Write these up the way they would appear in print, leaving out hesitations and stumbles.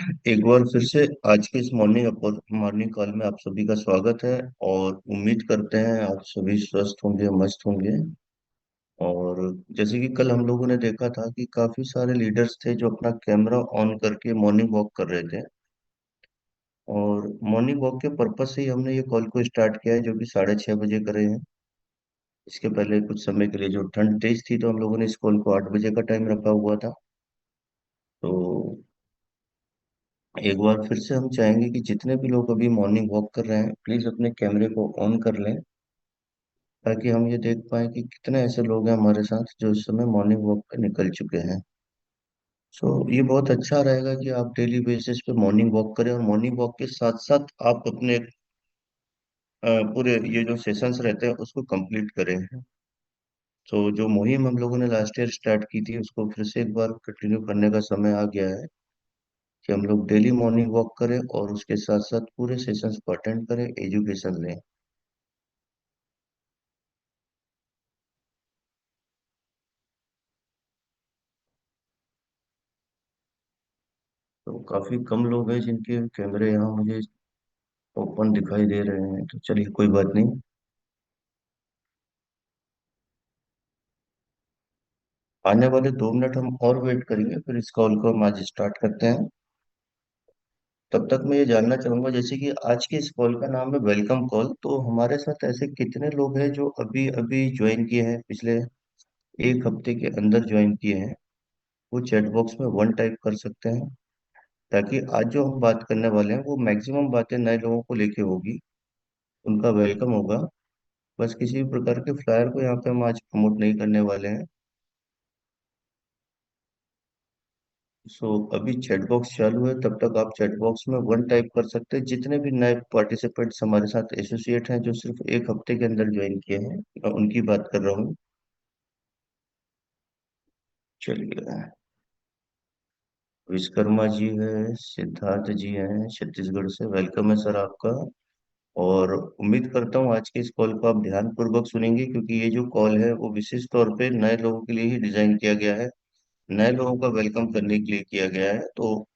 एक बार फिर से आज के इस मॉर्निंग मॉर्निंग कॉल में आप सभी का स्वागत है। और उम्मीद करते हैं आप सभी स्वस्थ होंगे, मस्त होंगे। और जैसे कि कल हम लोगों ने देखा था कि काफी सारे लीडर्स थे जो अपना कैमरा ऑन करके मॉर्निंग वॉक कर रहे थे। और मॉर्निंग वॉक के पर्पज से ही हमने ये कॉल को स्टार्ट किया है, जो कि 6:30 बजे करे हैं। इसके पहले कुछ समय के लिए जो ठंड तेज थी, तो हम लोगों ने इस कॉल को 8 बजे का टाइम रखा हुआ था। तो एक बार फिर से हम चाहेंगे कि जितने भी लोग अभी मॉर्निंग वॉक कर रहे हैं, प्लीज अपने कैमरे को ऑन कर लें, ताकि हम ये देख पाए कि कितने ऐसे लोग हैं हमारे साथ जो इस समय मॉर्निंग वॉक पे निकल चुके हैं। सो ये बहुत अच्छा रहेगा कि आप डेली बेसिस पे मॉर्निंग वॉक करें, और मॉर्निंग वॉक के साथ साथ आप अपने पूरे ये जो सेशंस रहते हैं उसको कंप्लीट करें। तो जो मुहिम हम लोगों ने लास्ट ईयर स्टार्ट की थी, उसको फिर से एक बार कंटिन्यू करने का समय आ गया है कि हम लोग डेली मॉर्निंग वॉक करें और उसके साथ साथ पूरे सेशंस को अटेंड करें, एजुकेशन लें। तो काफी कम लोग हैं जिनके कैमरे यहाँ मुझे ओपन दिखाई दे रहे हैं, तो चलिए कोई बात नहीं। आने वाले 2 मिनट हम और वेट करेंगे, फिर इस कॉल को हम आज स्टार्ट करते हैं। तब तक मैं ये जानना चाहूंगा, जैसे कि आज के इस कॉल का नाम है वेलकम कॉल, तो हमारे साथ ऐसे कितने लोग हैं जो अभी अभी ज्वाइन किए हैं, पिछले एक हफ्ते के अंदर ज्वाइन किए हैं। वो चैट बॉक्स में वन टाइप कर सकते हैं, ताकि आज जो हम बात करने वाले हैं वो मैक्सिमम बातें नए लोगों को लेके होगी, उनका वेलकम होगा। बस किसी भी प्रकार के फ्लायर को यहाँ पे हम आज प्रमोट नहीं करने वाले हैं। सो अभी चैट बॉक्स चालू है, तब तक आप चैट बॉक्स में वन टाइप कर सकते हैं। जितने भी नए पार्टिसिपेंट्स हमारे साथ एसोसिएट हैं जो सिर्फ एक हफ्ते के अंदर ज्वाइन किए हैं, मैं उनकी बात कर रहा हूँ। चलिए, विश्वकर्मा जी है, सिद्धार्थ जी हैं छत्तीसगढ़ से, वेलकम है सर आपका। और उम्मीद करता हूँ आज के इस कॉल को आप ध्यान पूर्वक सुनेंगे, क्योंकि ये जो कॉल है वो विशेष तौर पे नए लोगों के लिए ही डिजाइन किया गया है, नए लोगों का वेलकम करने के लिए किया गया है। तो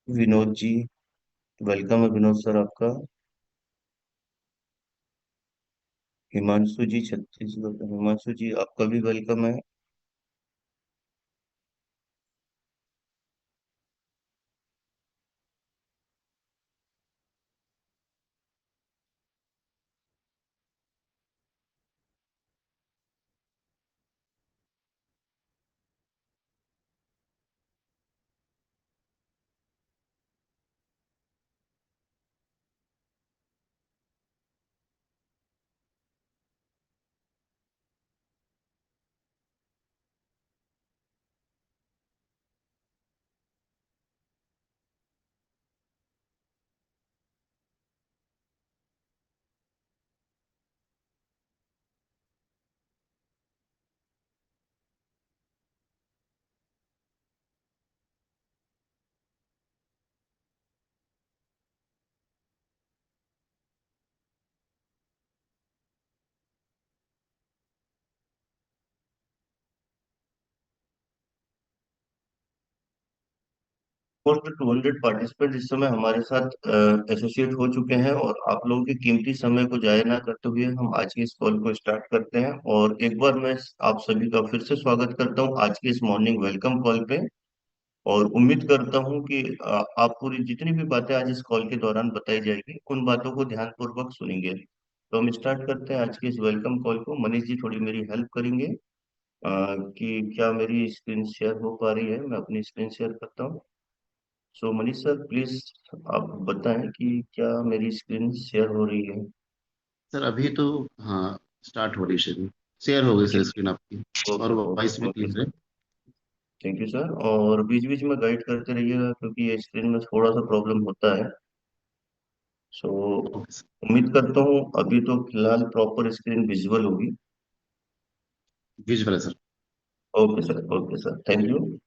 विनोद जी, वेलकम है विनोद सर आपका। हिमांशु जी छत्तीसगढ़ का, हिमांशु जी आपका भी वेलकम है। फोर टू 200 पार्टिसिपेंट इस समय हमारे साथ एसोसिएट हो चुके हैं, और आप लोगों के कीमती समय को जाया ना करते हुए हम आज की इस कॉल को स्टार्ट करते हैं। और एक बार मैं आप सभी का फिर से स्वागत करता हूं आज की इस मॉर्निंग वेलकम कॉल पे। और उम्मीद करता हूं कि आप पूरी जितनी भी बातें आज इस कॉल के दौरान बताई जाएगी, उन बातों को ध्यानपूर्वक सुनेंगे। तो हम स्टार्ट करते हैं आज के इस वेलकम कॉल को। मनीष जी थोड़ी मेरी हेल्प करेंगे कि क्या मेरी स्क्रीन शेयर हो पा रही है। मैं अपनी स्क्रीन शेयर करता हूँ। सो मनीष सर प्लीज आप बताएं कि क्या मेरी स्क्रीन शेयर हो रही है। सर अभी तो हाँ, स्टार्ट हो रही शेयरिंग। शेयर हो गई सर स्क्रीन आपकी। और ओके ओके वॉइस भी ओके क्लियर सर, है। Thank you sir. और बीच बीच में गाइड करते रहिएगा, क्योंकि ये स्क्रीन में थोड़ा सा प्रॉब्लम होता है। So okay sir. उम्मीद करता हूँ अभी तो फिलहाल प्रॉपर स्क्रीन विजुअल होगी। विजुअल है sir. Okay sir, thank you.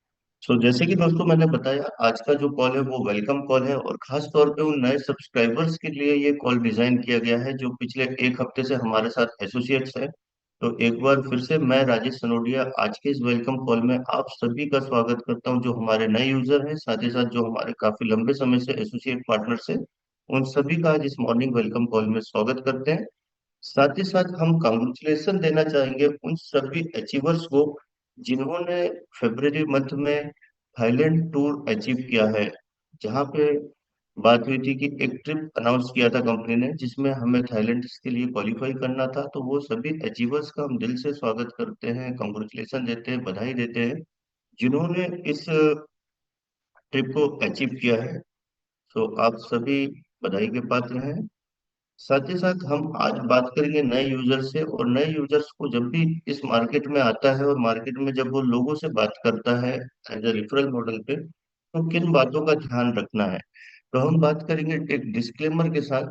So जैसे कि दोस्तों मैंने बताया, आज का जो कॉल है वो वेलकम कॉल है, और खास तौर पे उन नए सब्सक्राइबर्स के लिए ये कॉल डिजाइन किया गया है जो पिछले एक हफ्ते से हमारे साथ एसोसिएट्स हैं। तो एक बार फिर से मैं राजेश सनोडिया आज के इस वेलकम कॉल में आप सभी का स्वागत करता हूं, जो हमारे नए यूजर हैं, साथ ही साथ जो हमारे काफी लंबे समय से एसोसिएट पार्टनर्स हैं, उन सभी का आज इस मॉर्निंग वेलकम कॉल में स्वागत करते हैं। साथ ही साथ हम कांग्रेचुलेशन देना चाहेंगे उन सभी अचीवर्स को जिन्होंने फरवरी मंथ में थाईलैंड टूर अचीव किया है, जहाँ पे बात हुई थी कि एक ट्रिप अनाउंस किया था कंपनी ने जिसमें हमें थाईलैंड के लिए क्वालिफाई करना था। तो वो सभी अचीवर्स का हम दिल से स्वागत करते हैं, कांग्रेचुलेशन देते हैं, बधाई देते हैं, जिन्होंने इस ट्रिप को अचीव किया है। तो आप सभी बधाई के पात्र हैं। साथ ही साथ हम आज बात करेंगे नए यूजर से, और नए यूजर्स को जब भी इस मार्केट में आता है और मार्केट में जब वो लोगों से बात करता है एज ए रेफरल मॉडल पे, तो किन बातों का ध्यान रखना है। तो हम बात करेंगे एक डिस्क्लेमर के साथ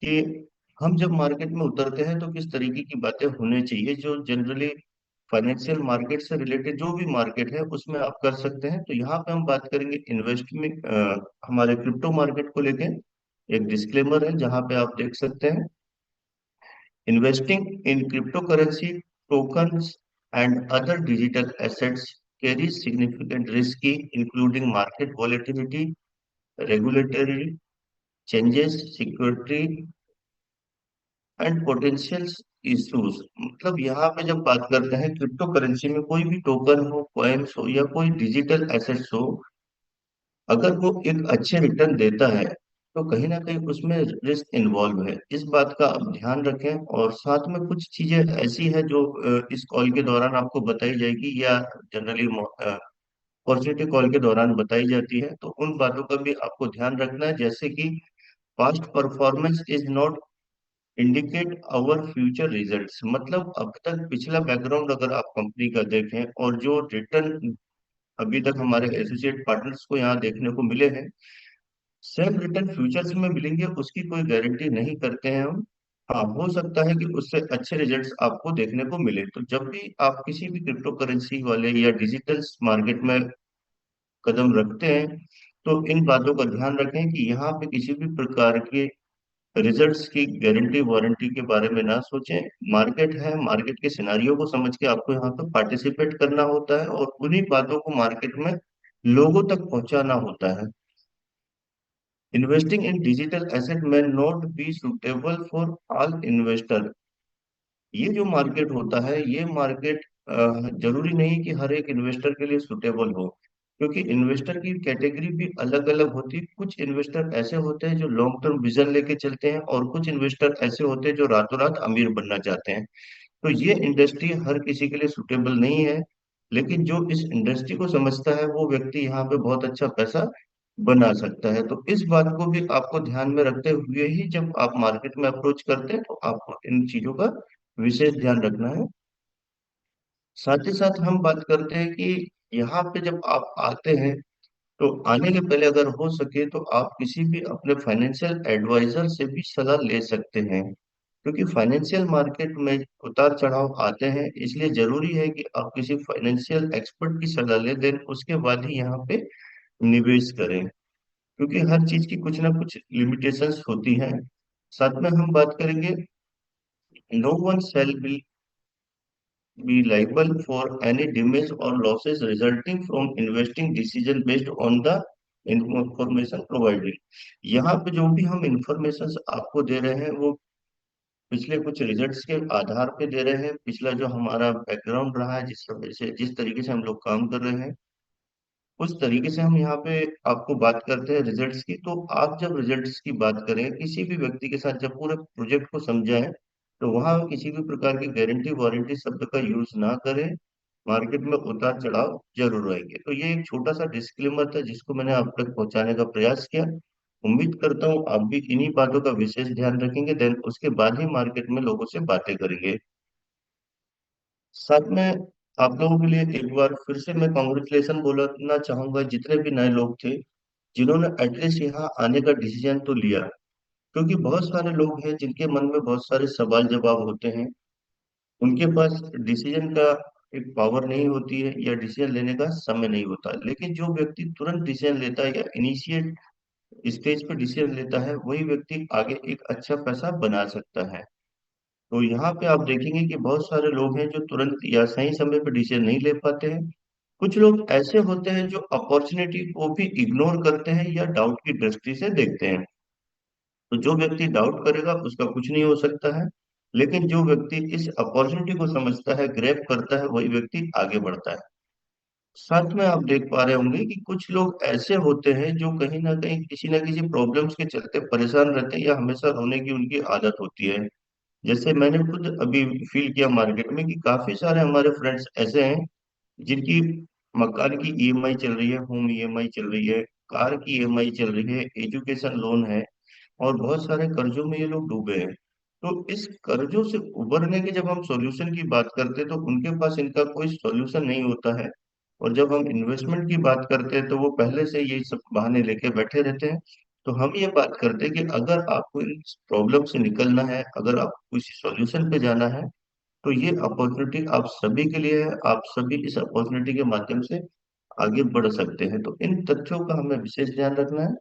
कि हम जब मार्केट में उतरते हैं तो किस तरीके की बातें होनी चाहिए, जो जनरली फाइनेंशियल मार्केट से रिलेटेड जो भी मार्केट है उसमें आप कर सकते हैं। तो यहाँ पे हम बात करेंगे इन्वेस्टमेंट, हमारे क्रिप्टो मार्केट को लेके एक डिस्क्लेमर है जहाँ पे आप देख सकते हैं, investing in cryptocurrency, tokens, and other digital assets carries significant risk, including market volatility, regulatory changes, security, and potential issues. मतलब यहाँ पे जब बात करते हैं क्रिप्टो करेंसी में, कोई भी टोकन हो, कॉइन्स हो, या कोई डिजिटल एसेट्स हो, अगर वो एक अच्छे रिटर्न देता है तो कहीं ना कहीं उसमें रिस्क इन्वॉल्व है। इस बात का आप ध्यान रखें। और साथ में कुछ चीजें ऐसी है जो इस कॉल के दौरान आपको बताई जाएगी या जनरली अपॉर्चुनिटी कॉल के दौरान बताई जाती है, तो उन बातों का भी आपको ध्यान रखना है। जैसे कि past performance is not indicate our future results. मतलब अब तक पिछला बैकग्राउंड अगर आप कंपनी का देखें और जो रिटर्न अभी तक हमारे एसोसिएट पार्टनर्स को यहाँ देखने को मिले हैं, सेम रिटर्न फ्यूचर्स में मिलेंगे उसकी कोई गारंटी नहीं करते हैं हम। हाँ, हो सकता है कि उससे अच्छे रिजल्ट्स आपको देखने को मिले। तो जब भी आप किसी भी क्रिप्टो करेंसी वाले या डिजिटल मार्केट में कदम रखते हैं, तो इन बातों का ध्यान रखें कि यहाँ पे किसी भी प्रकार के रिजल्ट्स की गारंटी वारंटी के बारे में ना सोचें। मार्केट है, मार्केट के सिनारियों को समझ के आपको यहाँ पे पार्टिसिपेट करना होता है और उन्हीं बातों को मार्केट में लोगों तक पहुंचाना होता है। Investing in digital asset may not be suitable for all investor. ये जो मार्केट होता है, ये मार्केट जरूरी नहीं कि हर एक इन्वेस्टर के लिए सुटेबल हो, क्योंकि इन्वेस्टर की कैटेगरी भी अलग अलग होती है। कुछ इन्वेस्टर ऐसे होते हैं जो लॉन्ग टर्म विजन लेके चलते हैं, और कुछ इन्वेस्टर ऐसे होते हैं जो रातों रात अमीर बनना चाहते हैं। तो ये इंडस्ट्री हर किसी के लिए सुटेबल नहीं है, लेकिन जो इस इंडस्ट्री को समझता है वो व्यक्ति यहाँ पे बहुत अच्छा पैसा बना सकता है। तो इस बात को भी आपको ध्यान में रखते हुए ही जब आप मार्केट में अप्रोच करते हैं, तो आपको इन चीजों का विशेष ध्यान रखना है। साथ ही साथ हम बात करते हैं कि यहाँ पे जब आप आते हैं, तो आने के पहले अगर हो सके तो आप किसी भी अपने फाइनेंशियल एडवाइजर से भी सलाह ले सकते हैं, क्योंकि फाइनेंशियल मार्केट में उतार चढ़ाव आते हैं। इसलिए जरूरी है कि आप किसी फाइनेंशियल एक्सपर्ट की सलाह लें, देन उसके बाद ही यहाँ पे निवेश करें, क्योंकि हर चीज की कुछ ना कुछ लिमिटेशंस होती हैं। साथ में हम बात करेंगे, no one shall be liable for any damage or losses resulting from investing decision based on the information provided। यहाँ पे जो भी हम इंफॉर्मेशन आपको दे रहे हैं वो पिछले कुछ रिजल्ट्स के आधार पे दे रहे हैं। पिछला जो हमारा बैकग्राउंड रहा है, जिस वजह से जिस तरीके से हम लोग काम कर रहे हैं, उस तरीके से हम यहाँ पे आपको बात करते हैं रिजल्ट्स की। तो आप जब रिजल्ट्स की बात करें किसी भी व्यक्ति के साथ, जब पूरे प्रोजेक्ट को समझाएं, तो वहां किसी भी प्रकार की गारंटी वारंटी शब्द का यूज ना करें। मार्केट में उतार चढ़ाव जरूर आएंगे। तो ये एक छोटा सा डिस्क्लेमर था जिसको मैंने आप तक पहुंचाने का प्रयास किया। उम्मीद करता हूँ आप भी इन्हीं बातों का विशेष ध्यान रखेंगे, देन उसके बाद ही मार्केट में लोगों से बातें करेंगे। साथ में आप लोगों के लिए एक बार फिर से मैं कॉन्ग्रेचुलेशन बोलना चाहूंगा जितने भी नए लोग थे जिन्होंने एटलीस्ट यहाँ आने का डिसीजन तो लिया, क्योंकि बहुत सारे लोग हैं जिनके मन में बहुत सारे सवाल जवाब होते हैं, उनके पास डिसीजन का एक पावर नहीं होती है या डिसीजन लेने का समय नहीं होता। लेकिन जो व्यक्ति तुरंत डिसीजन लेता है या इनिशिएट स्टेज पर डिसीजन लेता है, वही व्यक्ति आगे एक अच्छा पैसा बना सकता है। तो यहाँ पे आप देखेंगे कि बहुत सारे लोग हैं जो तुरंत या सही समय पर डिसीजन नहीं ले पाते हैं। कुछ लोग ऐसे होते हैं जो अपॉर्चुनिटी को भी इग्नोर करते हैं या डाउट की दृष्टि से देखते हैं। तो जो व्यक्ति डाउट करेगा उसका कुछ नहीं हो सकता है, लेकिन जो व्यक्ति इस अपॉर्चुनिटी को समझता है, ग्रैब करता है, वही व्यक्ति आगे बढ़ता है। साथ में आप देख पा रहे होंगे कि कुछ लोग ऐसे होते हैं जो कहीं ना किसी प्रॉब्लम्स के चलते परेशान रहते हैं या हमेशा रोने की उनकी आदत होती है। जैसे मैंने खुद अभी फील किया मार्केट में कि काफी सारे हमारे फ्रेंड्स ऐसे हैं जिनकी मकान की ईएमआई चल रही है, होम ईएमआई चल रही है, कार की ईएमआई चल रही है, एजुकेशन लोन है, और बहुत सारे कर्जों में ये लोग डूबे हैं। तो इस कर्जों से उबरने के जब हम सॉल्यूशन की बात करते हैं तो उनके पास इनका कोई सॉल्यूशन नहीं होता है। और जब हम इन्वेस्टमेंट की बात करते हैं तो वो पहले से यही सब बहाने लेके बैठे रहते हैं। तो हम ये बात करते हैं कि अगर आपको इन प्रॉब्लम से निकलना है, अगर आपको किसी सॉल्यूशन पे जाना है, तो ये अपॉर्चुनिटी आप सभी के लिए है। आप सभी इस अपॉर्चुनिटी के माध्यम से आगे बढ़ सकते हैं। तो इन तथ्यों का हमें विशेष ध्यान रखना है।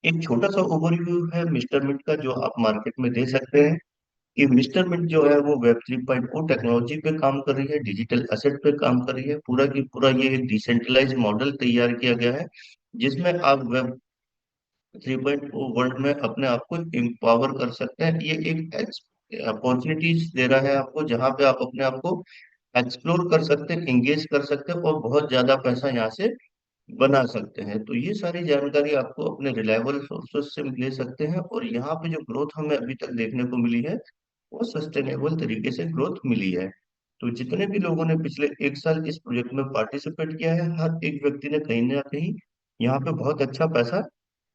एक छोटा सा ओवरव्यू है मिस्टर मिंट का जो आप मार्केट में दे सकते हैं कि मिस्टर मिंट जो है वो वेब 3.0 टेक्नोलॉजी पे काम कर रही है, डिजिटल एसेट पे काम कर रही है। पूरा की पूरा ये एक डिसेंट्रलाइज मॉडल तैयार किया गया है जिसमें आप वेब 3.0 वर्ल्ड में अपने आप को एम्पावर कर सकते हैं। ये एक अपॉर्चुनिटीज दे रहा है आपको जहां पे आप अपने आप को एक्सप्लोर कर सकते हैं, इंगेज कर सकते हैं और बहुत ज्यादा पैसा यहाँ से बना सकते हैं। तो ये सारी जानकारी आपको अपने रिलायबल सोर्सेस से ले सकते हैं, और यहाँ पे जो ग्रोथ हमें अभी तक देखने को मिली है वो सस्टेनेबल तरीके से ग्रोथ मिली है। तो जितने भी लोगों ने पिछले एक साल इस प्रोजेक्ट में पार्टिसिपेट किया है, हर एक व्यक्ति ने कहीं ना कहीं यहाँ पे बहुत अच्छा पैसा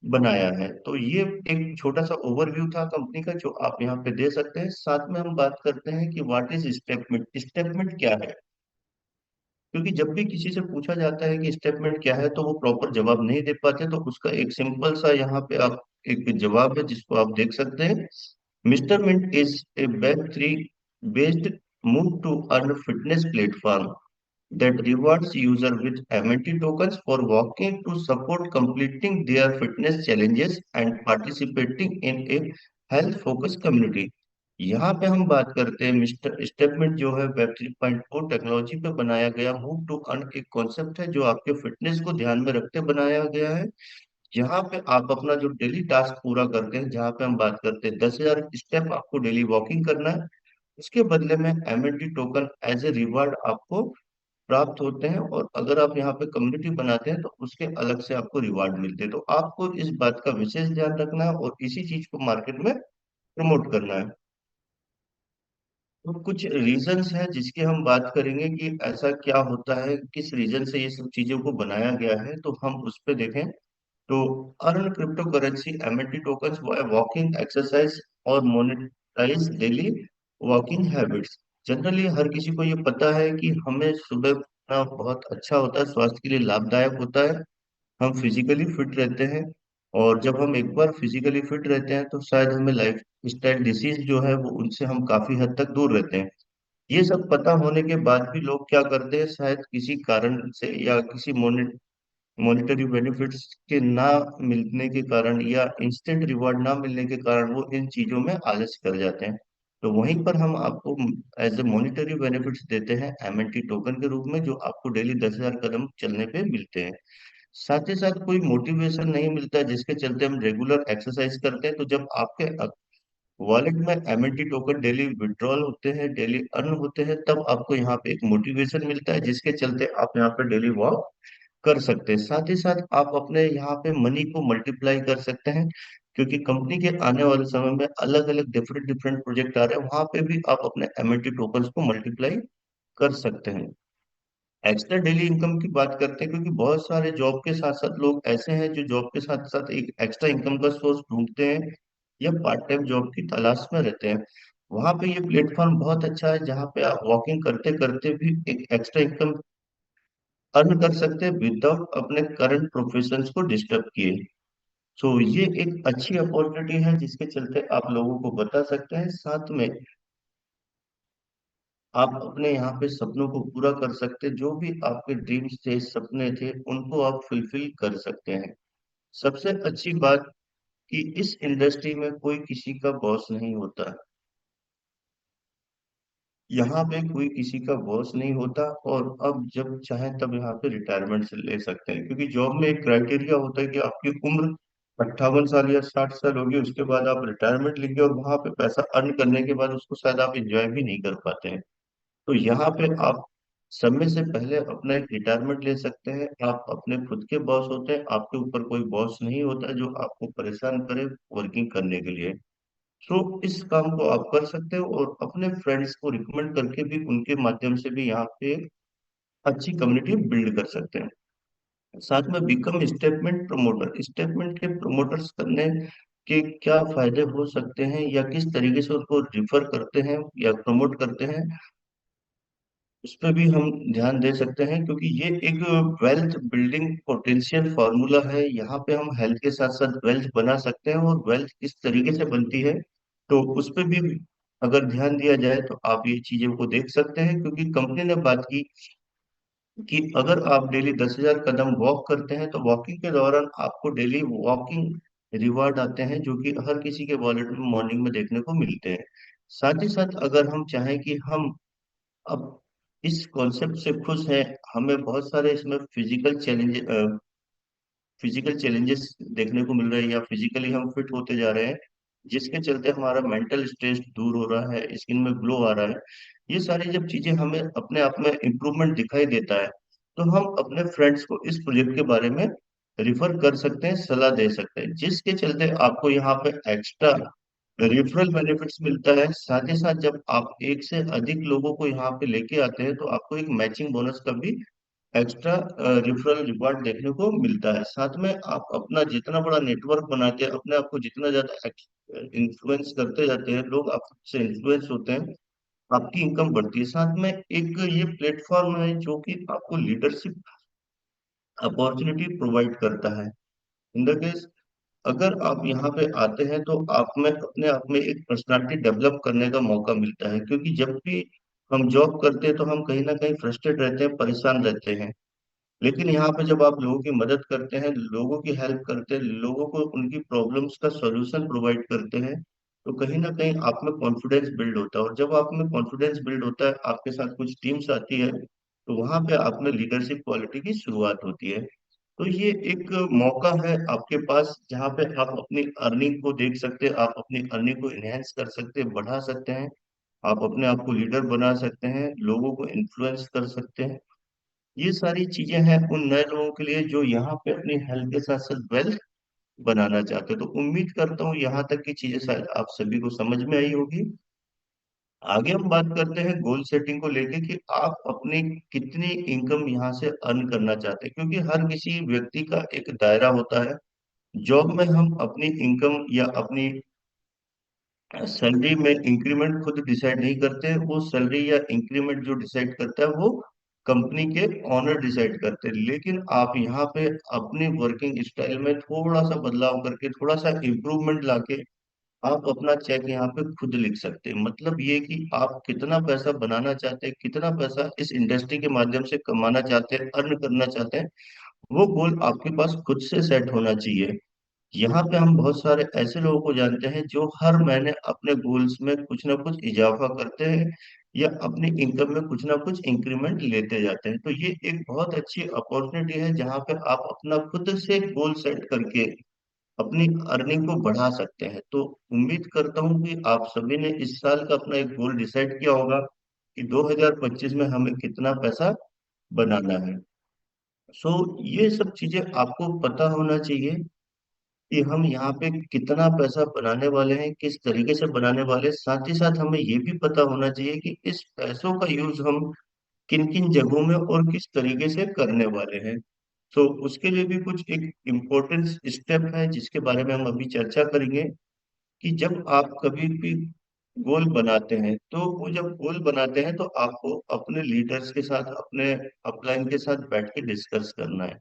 बनाया है। तो ये एक छोटा सा ओवरव्यू था कंपनी का जो आप यहाँ पे दे सकते हैं। साथ में हम बात करते हैं कि व्हाट इज स्टेटमेंट, स्टेटमेंट क्या है। क्योंकि जब भी किसी से पूछा जाता है कि स्टेटमेंट क्या है तो वो प्रॉपर जवाब नहीं दे पाते। तो उसका एक सिंपल सा यहाँ पे आप एक जवाब है जिसको आप देख सकते हैं। Mister Mint is a web three based move to earn fitness platform that rewards user with MNT tokens for walking to support completing their fitness challenges and participating in a health focused community। यहाँ पे हम बात करते हैं mister statement जो है web 3.0 technology पे बनाया गया मूव टू अर्न एक कॉन्सेप्ट है जो आपके फिटनेस को ध्यान में रखते बनाया गया है। यहाँ पे आप अपना जो डेली टास्क पूरा करते हैं, जहाँ पे हम बात करते हैं 10,000 स्टेप आपको डेली वॉकिंग करना है, उसके बदले में MNT token as a reward आपको प्राप्त होते हैं। और अगर आप यहाँ पे कम्युनिटी बनाते हैं तो उसके अलग से आपको रिवार्ड मिलते हैं। तो आपको इस बात का विशेष ध्यान रखना है और इसी चीज को मार्केट में प्रमोट करना है। तो कुछ रीजंस हैं जिसकी हम बात करेंगे कि ऐसा क्या होता है, किस रीजन से ये सब चीजों को बनाया गया है, तो हम उस पे देखें। तो earn crypto currency MNT tokens walking exercise और monetise daily walking habits. Generally हर किसी को ये पता है कि हमें सुबह उठना बहुत अच्छा होता है, स्वास्थ्य के लिए लाभदायक होता है। हम फिजिकली फिट रहते हैं, और जब हम एक बार फिजिकली फिट रहते हैं तो शायद हमें लाइफ स्टाइल डिसीज जो है वो उनसे हम काफी हद तक दूर रहते हैं। ये सब पता होने के बाद भी लोग क्या करते हैं, शायद किसी कारण से या किसी मॉनेटरी बेनिफिट्स के ना मिलने के कारण या इंस्टेंट रिवॉर्ड ना मिलने के कारण वो इन चीजों में आलस कर जाते हैं। तो वहीं पर हम आपको एज ए मॉनेटरी बेनिफिट्स देते हैं एमएनटी टोकन के रूप में, जो आपको डेली 10,000 कदम चलने पे मिलते हैं। साथ ही साथ कोई मोटिवेशन नहीं मिलता है जिसके चलते हम रेगुलर एक्सरसाइज करते हैं। तो जब आपके वॉलेट में एमएनटी टोकन डेली विड्रॉल होते हैं, डेली अर्न होते हैं, तब आपको यहाँ पे एक मोटिवेशन मिलता है जिसके चलते आप यहाँ पे डेली वॉक कर सकते हैं। साथ ही साथ आप अपने यहाँ पे मनी को मल्टीप्लाई कर सकते हैं, क्योंकि कंपनी के आने वाले समय में अलग अलग डिफरेंट डिफरेंट प्रोजेक्ट आ रहे हैं, वहां पे भी आप अपने एमएनटी टोकन्स को मल्टीप्लाई कर सकते हैं। एक्स्ट्रा डेली इनकम की बात करते हैं, क्योंकि बहुत सारे जॉब के साथ साथ लोग ऐसे हैं जो जॉब के साथ साथ एक एक्स्ट्रा इनकम का सोर्स ढूंढते हैं या पार्ट टाइम जॉब की तलाश में रहते हैं। वहां पे ये प्लेटफॉर्म बहुत अच्छा है जहाँ पे आप वॉकिंग करते करते भी एक एक्स्ट्रा इनकम अर्न कर सकते हैं विदाउट अपने करंट प्रोफेशंस को डिस्टर्ब किए। सो ये एक अच्छी अपॉर्चुनिटी है जिसके चलते आप लोगों को बता सकते हैं। साथ में आप अपने यहाँ पे सपनों को पूरा कर सकते हैं, जो भी आपके ड्रीम्स थे, सपने थे, उनको आप फुलफिल कर सकते हैं। सबसे अच्छी बात कि इस इंडस्ट्री में कोई किसी का बॉस नहीं होता। यहाँ पे कोई किसी का बॉस नहीं होता, और अब जब चाहे तब यहाँ पे रिटायरमेंट से ले सकते हैं, क्योंकि जॉब में एक क्राइटेरिया होता है कि आपकी उम्र 58 साल या 60 साल होगी, उसके बाद आप रिटायरमेंट लेंगे, और वहां पे पैसा अर्न करने के बाद उसको शायद आप एंजॉय भी नहीं कर पाते हैं। तो यहाँ पे आप समय से पहले अपना एक रिटायरमेंट ले सकते हैं। आप अपने खुद के बॉस होते हैं, आपके ऊपर कोई बॉस नहीं होता जो आपको परेशान करे वर्किंग करने के लिए। तो इस काम को आप कर सकते हो, और अपने फ्रेंड्स को रिकमेंड करके भी उनके माध्यम से भी यहाँ पे अच्छी कम्युनिटी बिल्ड कर सकते हैं। साथ में बिकम स्टेटमेंट प्रमोटर, स्टेटमेंट के प्रमोटर्स करने के क्या फायदे हो सकते हैं, या किस तरीके से उसको रिफर करते हैं या प्रमोट करते हैं, उस पर भी हम ध्यान दे सकते हैं, क्योंकि ये एक वेल्थ बिल्डिंग पोटेंशियल फार्मूला है। यहाँ पे हम हेल्थ के साथ साथ वेल्थ बना सकते हैं, और वेल्थ किस तरीके से बनती है तो उस पर भी अगर ध्यान दिया जाए तो आप ये चीजों को देख सकते हैं। क्योंकि कंपनी ने बात की कि अगर आप डेली 10,000 कदम वॉक करते हैं तो वॉकिंग के दौरान आपको डेली वॉकिंग रिवार्ड आते हैं, जो कि हर किसी के वॉलेट में मॉर्निंग में देखने को मिलते हैं। साथ ही साथ अगर हम चाहें कि हम अब इस कॉन्सेप्ट से खुश हैं, हमें बहुत सारे इसमें फिजिकल चैलेंजेस देखने को मिल रहे हैं, या फिजिकली हम फिट होते जा रहे हैं, जिसके चलते हमारा मेंटल स्ट्रेस दूर हो रहा है, स्किन में ग्लो आ रहा है। ये सारी जब चीजें हमें अपने आप में इम्प्रूवमेंट दिखाई देता है, तो हम अपने फ्रेंड्स को इस प्रोजेक्ट के बारे में रिफर कर सकते हैं, सलाह दे सकते हैं, जिसके चलते आपको यहाँ पे एक्स्ट्रा रेफरल बेनिफिट्स मिलता है। साथ ही साथ जब आप एक से अधिक लोगों को यहाँ पे लेके आते हैं तो आपको एक मैचिंग बोनस का भी एक्स्ट्रा रेफरल रिवार्ड देखने को मिलता है। साथ में आप अपना जितना बड़ा नेटवर्क बनाते हैं, अपने आप को जितना ज्यादा इन्फ्लुएंस करते जाते हैं, लोग आपसे इन्फ्लुएंस होते हैं, आपकी इनकम बढ़ती है। साथ में एक ये प्लेटफॉर्म है जो कि आपको लीडरशिप अपॉर्चुनिटी प्रोवाइड करता है। इन द केस अगर आप यहाँ पे आते हैं तो आप में अपने आप में एक पर्सनालिटी डेवलप करने का मौका मिलता है, क्योंकि जब भी हम जॉब करते हैं तो हम कहीं ना कहीं फ्रस्ट्रेट रहते हैं, परेशान रहते हैं। लेकिन यहाँ पे जब आप लोगों की मदद करते हैं, लोगों की हेल्प करते हैं, लोगों को उनकी प्रॉब्लम्स का सॉल्यूशन प्रोवाइड करते हैं, तो कहीं ना कहीं आप में कॉन्फिडेंस बिल्ड होता है, और जब आप में कॉन्फिडेंस बिल्ड होता है, आपके साथ कुछ टीम्स आती है, तो वहां पे आप में लीडरशिप क्वालिटी की शुरुआत होती है। तो ये एक मौका है आपके पास, जहाँ पे आप अपनी अर्निंग को देख सकते हैं, आप अपनी अर्निंग को इनहेंस कर सकते हैं, बढ़ा सकते हैं, आप अपने आप को लीडर बना सकते हैं, लोगों को इन्फ्लुएंस कर सकते हैं। ये सारी चीजें हैं उन नए लोगों के लिए जो यहाँ पे अपनी हेल्थ के साथ साथ वेल्थ बनाना चाहते हैं। तो उम्मीद करता हूँ यहाँ तक की चीजें शायद आप सभी को समझ में आई होगी। आगे हम बात करते हैं गोल सेटिंग को लेके, कि आप अपनी कितनी इनकम यहाँ से अर्न करना चाहते हैं, क्योंकि हर किसी व्यक्ति का एक दायरा होता है। जॉब में हम अपनी इनकम या अपनी सैलरी में इंक्रीमेंट खुद डिसाइड नहीं करते हैं, वो सैलरी या इंक्रीमेंट जो डिसाइड करता है वो कंपनी के ऑनर डिसाइड करते हैं। लेकिन आप यहाँ पे अपनी वर्किंग स्टाइल में थोड़ा सा बदलाव करके, थोड़ा सा इम्प्रूवमेंट लाके आप अपना चेक यहाँ पे खुद लिख सकते हैं। मतलब ये कि आप कितना पैसा बनाना चाहते हैं, कितना पैसा इस इंडस्ट्री के माध्यम से कमाना चाहते हैं, अर्न करना चाहते हैं, वो गोल आपके पास खुद से सेट होना चाहिए। यहाँ पे हम बहुत सारे ऐसे लोगों को जानते हैं जो हर महीने अपने गोल्स में कुछ ना कुछ इजाफा करते हैं, या अपनी इनकम में कुछ ना कुछ इंक्रीमेंट लेते जाते हैं। तो ये एक बहुत अच्छी अपॉर्चुनिटी है जहाँ पे आप अपना खुद से गोल सेट करके अपनी अर्निंग को बढ़ा सकते हैं। तो उम्मीद करता हूँ कि आप सभी ने इस साल का अपना एक गोल डिसाइड किया होगा कि 2025 में हमें कितना पैसा बनाना है। सो ये सब चीजें आपको पता होना चाहिए कि हम यहाँ पे कितना पैसा बनाने वाले हैं, किस तरीके से बनाने वाले हैं। साथ ही साथ हमें ये भी पता होना चाहिए कि इस पैसों का यूज हम किन किन जगहों में और किस तरीके से करने वाले हैं। तो उसके लिए भी कुछ एक इम्पोर्टेंट स्टेप है जिसके बारे में हम अभी चर्चा करेंगे, कि जब आप कभी भी गोल बनाते हैं, तो वो जब गोल बनाते हैं तो आपको अपने लीडर्स के साथ, अपने अपलाइन के साथ बैठ के डिस्कस करना है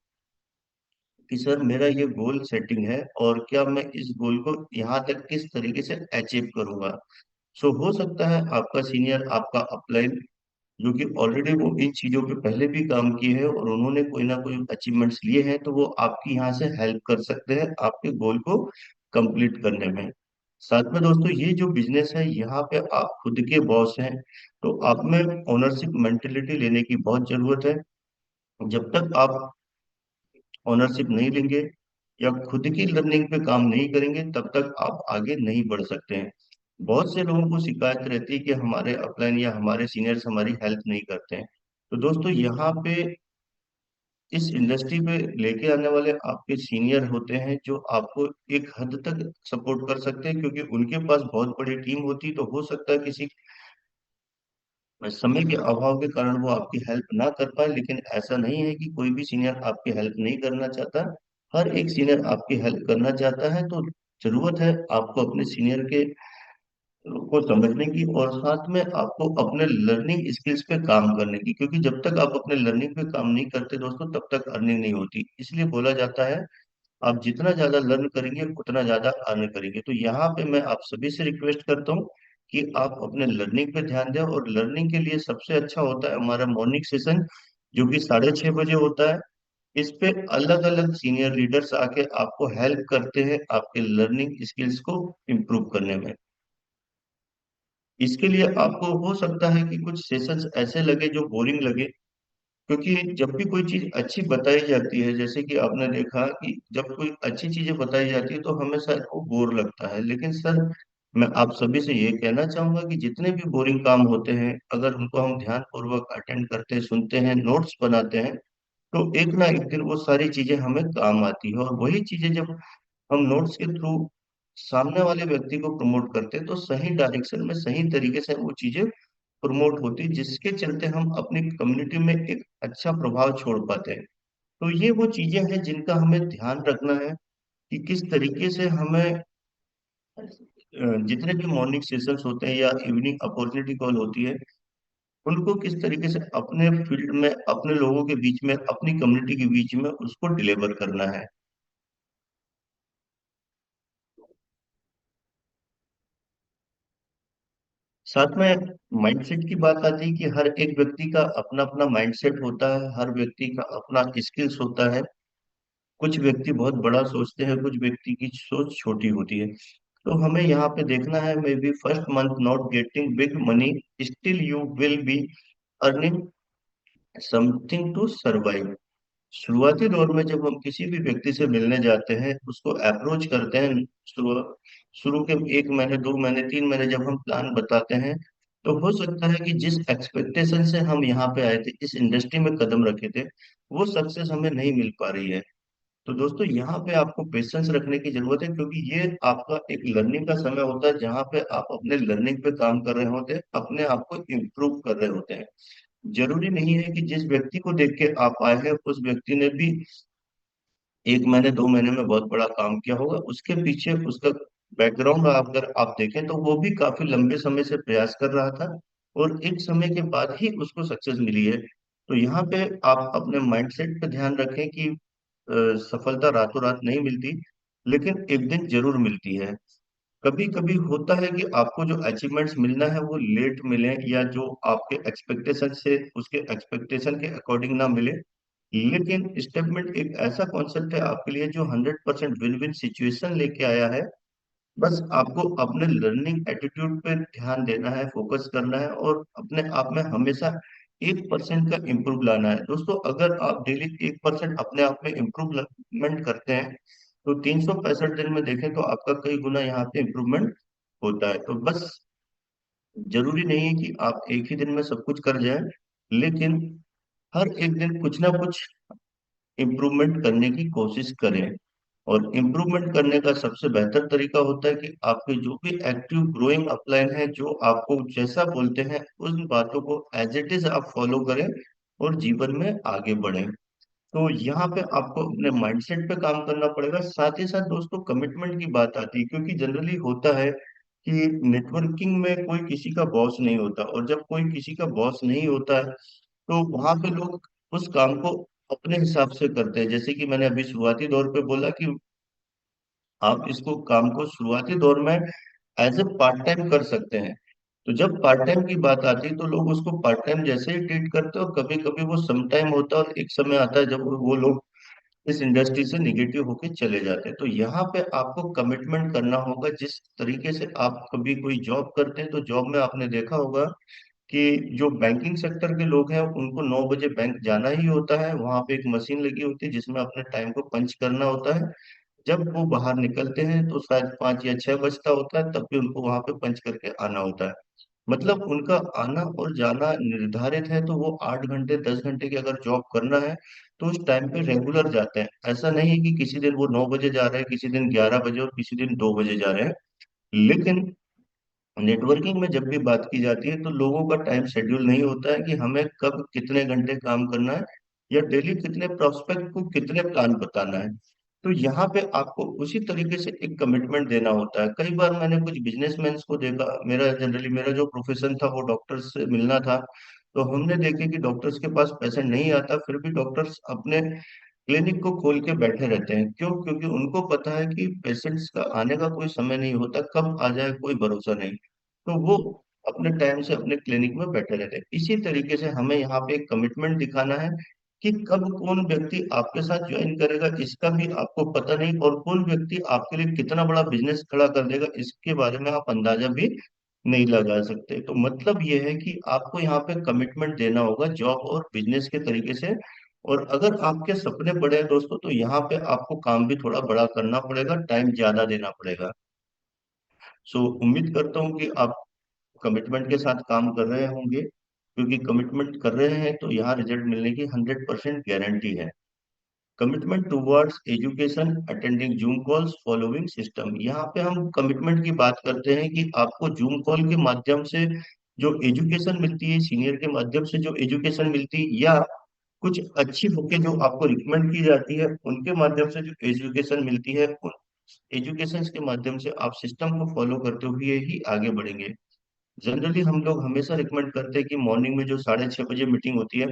कि सर मेरा ये गोल सेटिंग है, और क्या मैं इस गोल को यहाँ तक किस तरीके से अचीव करूंगा। सो हो सकता है आपका सीनियर, आपका अपलाइन, जो कि ऑलरेडी वो इन चीजों पे पहले भी काम किए हैं और उन्होंने कोई ना कोई अचीवमेंट्स लिए हैं, तो वो आपकी यहाँ से हेल्प कर सकते हैं आपके गोल को कंप्लीट करने में। साथ में दोस्तों ये जो बिजनेस है यहाँ पे आप खुद के बॉस हैं, तो आप में ओनरशिप मेंटेलिटी लेने की बहुत जरूरत है। जब तक आप ओनरशिप नहीं लेंगे या खुद की लर्निंग पे काम नहीं करेंगे, तब तक आप आगे नहीं बढ़ सकते हैं। बहुत से लोगों को शिकायत रहती है कि हमारे अपलाइन या हमारे सीनियर्स हमारी हेल्प नहीं करते हैं। तो दोस्तों यहाँ पे इस इंडस्ट्री पे लेके आने वाले आपके सीनियर होते हैं, जो आपको एक हद तक सपोर्ट कर सकते हैं, क्योंकि उनके पास बहुत बड़ी टीम होती। तो हो सकता है किसी समय के अभाव के कारण वो आपकी हेल्प ना कर पाए, लेकिन ऐसा नहीं है कि कोई भी सीनियर आपकी हेल्प नहीं करना चाहता। हर एक सीनियर आपकी हेल्प करना चाहता है। तो जरूरत है आपको अपने सीनियर के को समझने की, और साथ में आपको अपने लर्निंग स्किल्स पे काम करने की, क्योंकि जब तक आप अपने लर्निंग पे काम नहीं करते दोस्तों, तब तक अर्निंग नहीं होती। इसलिए बोला जाता है आप जितना ज्यादा लर्न करेंगे उतना ज्यादा अर्न करेंगे। तो यहाँ पे मैं आप सभी से रिक्वेस्ट करता हूँ कि आप अपने लर्निंग पे ध्यान दें, और लर्निंग के लिए सबसे अच्छा होता है हमारा मॉर्निंग सेशन, जो कि 6:30 बजे होता है। इस पे अलग अलग सीनियर लीडर्स आके आपको हेल्प करते हैं आपके लर्निंग स्किल्स को इम्प्रूव करने में। इसके लिए आपको हो सकता है कि कुछ सेशंस ऐसे लगे जो बोरिंग लगे, क्योंकि जब भी कोई चीज अच्छी बताई जाती है, जैसे कि आपने देखा कि जब कोई अच्छी चीजें बताई जाती है तो हमें शायद वो बोर लगता है, लेकिन सर मैं आप सभी से ये कहना चाहूंगा कि जितने भी बोरिंग काम होते हैं, अगर उनको हम ध्यान पूर्वक अटेंड करते हैं, सुनते हैं, नोट्स बनाते हैं, तो एक ना एक दिन वो सारी चीजें हमें काम आती है। और वही चीजें जब हम नोट्स के थ्रू सामने वाले व्यक्ति को प्रमोट करते हैं, तो सही डायरेक्शन में सही तरीके से वो चीजें प्रमोट होती, जिसके चलते हम अपनी कम्युनिटी में एक अच्छा प्रभाव छोड़ पाते हैं। तो ये वो चीजें हैं जिनका हमें ध्यान रखना है, कि किस तरीके से हमें जितने भी मॉर्निंग सेशंस होते हैं या इवनिंग अपॉर्चुनिटी कॉल होती है, उनको किस तरीके से अपने फील्ड में, अपने लोगों के बीच में, अपनी कम्युनिटी के बीच में उसको डिलीवर करना है। साथ में माइंडसेट की बात आती है कि हर एक व्यक्ति का अपना अपना माइंडसेट होता है, हर व्यक्ति का अपना स्किल्स होता है। कुछ व्यक्ति बहुत बड़ा सोचते हैं, कुछ व्यक्ति की सोच छोटी होती है। तो हमें यहाँ पे देखना है, maybe first month not getting big money, still you will be earning something to survive. शुरुआती दौर में जब हम किसी भी व्यक्ति से मिलने जाते हैं, उसको अप्रोच करते हैं, शुरू शुरू के 1 महीने, 2 महीने, 3 महीने जब हम प्लान बताते हैं, तो हो सकता है कि जिस एक्सपेक्टेशन से हम यहाँ पे आए थे, इस इंडस्ट्री में कदम रखे थे, वो सक्सेस हमें नहीं मिल पा रही है। तो दोस्तों यहाँ पे आपको पेशेंस रखने की जरूरत है, क्योंकि ये आपका एक लर्निंग का समय होता है, जहाँ पे आप अपने लर्निंग पे काम कर रहे होते हैं, अपने आप को इम्प्रूव कर रहे होते हैं। जरूरी नहीं है कि जिस व्यक्ति को देख के आप आए हैं, उस व्यक्ति ने भी 1 महीने, 2 महीने में बहुत बड़ा काम किया होगा। उसके पीछे उसका बैकग्राउंड अगर आप देखें, तो वो भी काफी लंबे समय से प्रयास कर रहा था, और एक समय के बाद ही उसको सक्सेस मिली है। तो यहाँ पे आप अपने माइंडसेट पे ध्यान रखें कि सफलता रातों रात नहीं मिलती, लेकिन एक दिन जरूर मिलती है। कभी कभी होता है कि आपको जो अचीवमेंट्स मिलना है वो लेट मिले, या जो आपके एक्सपेक्टेशन से, उसके एक्सपेक्टेशन के अकॉर्डिंग ना मिले। लेकिन स्टेटमेंट एक ऐसा कॉन्सेप्ट है आपके लिए जो 100% विन विन सिचुएशन लेके आया है। बस आपको अपने लर्निंग एटीट्यूड पे ध्यान देना है, फोकस करना है, और अपने आप में हमेशा 1% का इम्प्रूव लाना है। दोस्तों अगर आप डेली 1% अपने आप में इम्प्रूवमेंट करते हैं, तो 365 दिन में देखें तो आपका कई गुना यहाँ पे इम्प्रूवमेंट होता है। तो बस जरूरी नहीं है कि आप एक ही दिन में सब कुछ कर जाएं, लेकिन हर एक दिन कुछ ना कुछ इम्प्रूवमेंट करने की कोशिश करें। और इम्प्रूवमेंट करने का सबसे बेहतर तरीका होता है कि आपके जो भी एक्टिव ग्रोइंग अपलाइन है, जो आपको जैसा बोलते हैं, उन बातों को एज इट इज आप फॉलो करें और जीवन में आगे बढ़ें। तो यहाँ पे आपको अपने माइंडसेट पे काम करना पड़ेगा। साथ ही साथ दोस्तों कमिटमेंट की बात आती है, क्योंकि जनरली होता है कि नेटवर्किंग में कोई किसी का बॉस नहीं होता, और जब कोई किसी का बॉस नहीं होता है, तो वहां पे लोग उस काम को अपने हिसाब से करते हैं। जैसे कि मैंने अभी शुरुआती दौर पे बोला कि आप इसको काम को शुरुआती दौर में एज ए पार्ट टाइम कर सकते हैं। तो जब पार्ट टाइम की बात आती है, तो लोग उसको पार्ट टाइम जैसे ही ट्रीट करते हैं, और कभी कभी वो सम टाइम होता है, और एक समय आता है जब वो लोग इस इंडस्ट्री से निगेटिव होके चले जाते हैं। तो यहाँ पे आपको कमिटमेंट करना होगा। जिस तरीके से आप कभी कोई जॉब करते हैं, तो जॉब में आपने देखा होगा कि जो बैंकिंग सेक्टर के लोग हैं उनको 9 बजे बैंक जाना ही होता है। वहां पे एक मशीन लगी होती है जिसमें अपने टाइम को पंच करना होता है। जब वो बाहर निकलते हैं तो शायद 5 या 6 बजता होता है, तब भी उनको वहां पे पंच करके आना होता है। मतलब उनका आना और जाना निर्धारित है। तो वो 8 घंटे 10 घंटे की अगर जॉब करना है तो उस टाइम पे रेगुलर जाते हैं। ऐसा नहीं है कि किसी दिन वो 9 बजे जा रहे हैं, किसी दिन 11 बजे और किसी दिन 2 बजे जा रहे हैं। लेकिन नेटवर्किंग में जब भी बात की जाती है तो लोगों का टाइम शेड्यूल नहीं होता है कि हमें कब कितने घंटे काम करना है या डेली कितने प्रोस्पेक्ट को कितने प्लान बताना है। तो यहाँ पे आपको उसी तरीके से एक कमिटमेंट देना होता है। कई बार मैंने कुछ बिजनेसमैन को देखा, मेरा जो प्रोफेशन था वो डॉक्टर्स से मिलना था। तो हमने देखे कि डॉक्टर्स के पास पेशेंट नहीं आता, फिर भी डॉक्टर्स अपने क्लिनिक को खोल के बैठे रहते हैं। क्यों? क्योंकि उनको पता है कि पेशेंट्स का आने का कोई समय नहीं होता, कब आ जाए कोई भरोसा नहीं। तो वो अपने टाइम से अपने क्लिनिक में बैठे रहते हैं। इसी तरीके से हमें यहाँ पे एक कमिटमेंट दिखाना है कि कब कौन व्यक्ति आपके साथ ज्वाइन करेगा इसका भी आपको पता नहीं, और कौन व्यक्ति आपके लिए कितना बड़ा बिजनेस खड़ा कर देगा इसके बारे में आप अंदाजा भी नहीं लगा सकते। तो मतलब ये है कि आपको यहाँ पे कमिटमेंट देना होगा जॉब और बिजनेस के तरीके से। और अगर आपके सपने बड़े हैं दोस्तों, तो यहाँ पे आपको काम भी थोड़ा बड़ा करना पड़ेगा, टाइम ज्यादा देना पड़ेगा। सो उम्मीद करता हूँ कि आप कमिटमेंट के साथ काम कर रहे होंगे, क्योंकि कमिटमेंट कर रहे हैं तो यहाँ रिजल्ट मिलने की 100% गारंटी है। Commitment towards education, attending zoom calls, following system. यहाँ पे हम कमिटमेंट की बात करते हैं कि आपको जूम कॉल के माध्यम से जो एजुकेशन मिलती है, सीनियर के माध्यम से जो एजुकेशन मिलती है, या कुछ अच्छी बुकें जो आपको रिकमेंड की जाती है उनके माध्यम से जो एजुकेशन मिलती है, उन एजुकेशन के माध्यम से आप सिस्टम को फॉलो करते हुए ही आगे बढ़ेंगे। जनरली हम लोग हमेशा रिकमेंड करते हैं कि मॉर्निंग में जो 6:30 बजे मीटिंग होती है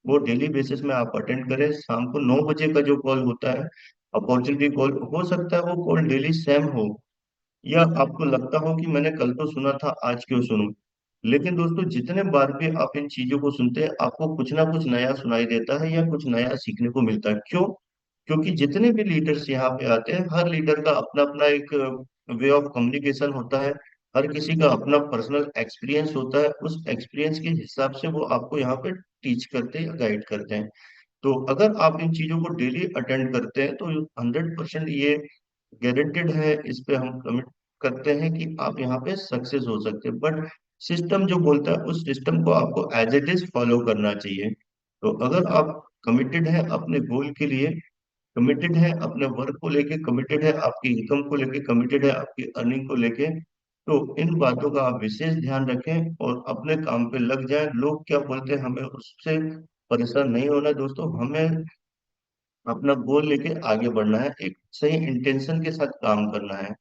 वो डेली बेसिस में आप अटेंड करें। शाम को 9 बजे का जो कॉल होता है, अपॉर्चुनिटी कॉल, हो सकता है वो कॉल डेली सेम हो, या आपको लगता हो कि मैंने कल तो सुना था आज क्यों सुनूं। लेकिन दोस्तों जितने बार भी आप इन चीजों को सुनते हैं आपको कुछ ना कुछ नया सुनाई देता है या कुछ नया सीखने को मिलता है। क्यों? क्योंकि जितने भी लीडर्स यहाँ पे आते हैं, हर लीडर का अपना अपना एक वे ऑफ कम्युनिकेशन होता है। हर किसी का अपना पर्सनल एक्सपीरियंस होता है। उस एक्सपीरियंस के हिसाब से वो आपको यहाँ पे टीच करते हैं, गाइड करते हैं। तो अगर आप इन चीजों को डेली अटेंड करते हैं तो 100% ये गारंटेड है, इस पे हम कमिट करते हैं कि आप यहाँ पे सक्सेस हो सकते हैं। बट सिस्टम जो बोलता है उस सिस्टम को आपको एज इट इज फॉलो करना चाहिए। तो अगर आप कमिटेड है अपने गोल के लिए, कमिटेड है अपने वर्क को लेके, कमिटेड है आपकी इनकम को लेके, कमिटेड है आपकी अर्निंग को लेके, तो इन बातों का आप विशेष ध्यान रखें और अपने काम पे लग जाएं। लोग क्या बोलते हैं हमें उससे परेशान नहीं होना है दोस्तों। हमें अपना गोल लेके आगे बढ़ना है, एक सही इंटेंशन के साथ काम करना है।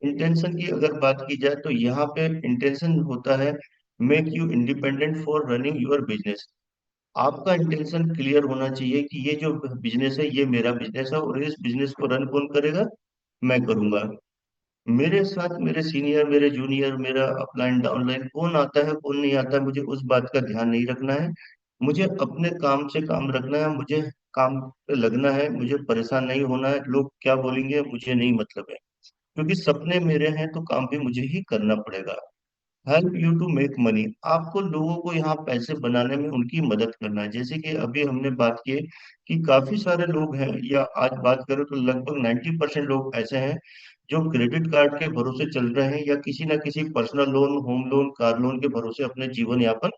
इंटेंशन की अगर बात की जाए तो यहाँ पे इंटेंशन होता है make you independent for running your business. आपका इंटेंशन क्लियर होना चाहिए कि ये जो बिजनेस है ये मेरा बिजनेस है, और इस बिजनेस को रन कौन करेगा? मैं करूंगा। मेरे साथ मेरे सीनियर, मेरे जूनियर, मेरा अपलाइन डाउनलाइन कौन आता है कौन नहीं आता है, मुझे उस बात का ध्यान नहीं रखना है। मुझे अपने काम से काम रखना है, मुझे काम पे लगना है, मुझे परेशान नहीं होना है। लोग क्या बोलेंगे मुझे नहीं मतलब है, क्योंकि सपने मेरे हैं तो काम भी मुझे ही करना पड़ेगा। Help you to make money. आपको लोगों को यहाँ पैसे बनाने में उनकी मदद करना है। जैसे कि अभी हमने बात की कि काफी सारे लोग हैं, या आज बात करें तो लगभग 90% लोग ऐसे हैं जो क्रेडिट कार्ड के भरोसे चल रहे हैं, या किसी ना किसी personal loan, home loan, car loan के भरोसे अपने जीवन यापन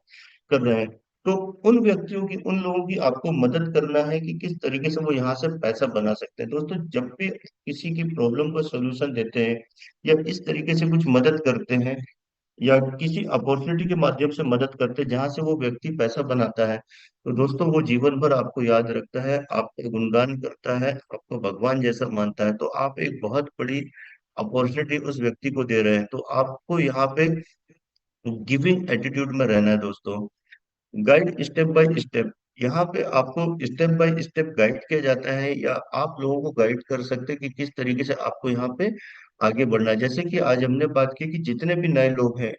कर रहे हैं। तो उन व्यक्तियों की, उन लोगों की आपको मदद करना है कि किस तरीके से वो यहाँ से पैसा बना सकते हैं। दोस्तों जब भी किसी की प्रॉब्लम को सोल्यूशन देते हैं या इस तरीके से कुछ मदद करते हैं, या किसी अपॉर्चुनिटी के माध्यम से मदद करते हैं जहां से वो व्यक्ति पैसा बनाता है, तो दोस्तों वो जीवन भर आपको याद रखता है, आपका गुणगान करता है, आपको भगवान जैसा मानता है। तो आप एक बहुत बड़ी अपॉर्चुनिटी उस व्यक्ति को दे रहे हैं। तो आपको यहाँ पे गिविंग एटीट्यूड में रहना है दोस्तों। Guide step by step. यहाँ पे आपको स्टेप बाय स्टेप गाइड किया जाता है, या आप लोगों को गाइड कर सकते हैं कि किस तरीके से आपको यहाँ पे आगे बढ़ना है। जैसे कि आज हमने बात की कि जितने भी नए लोग हैं,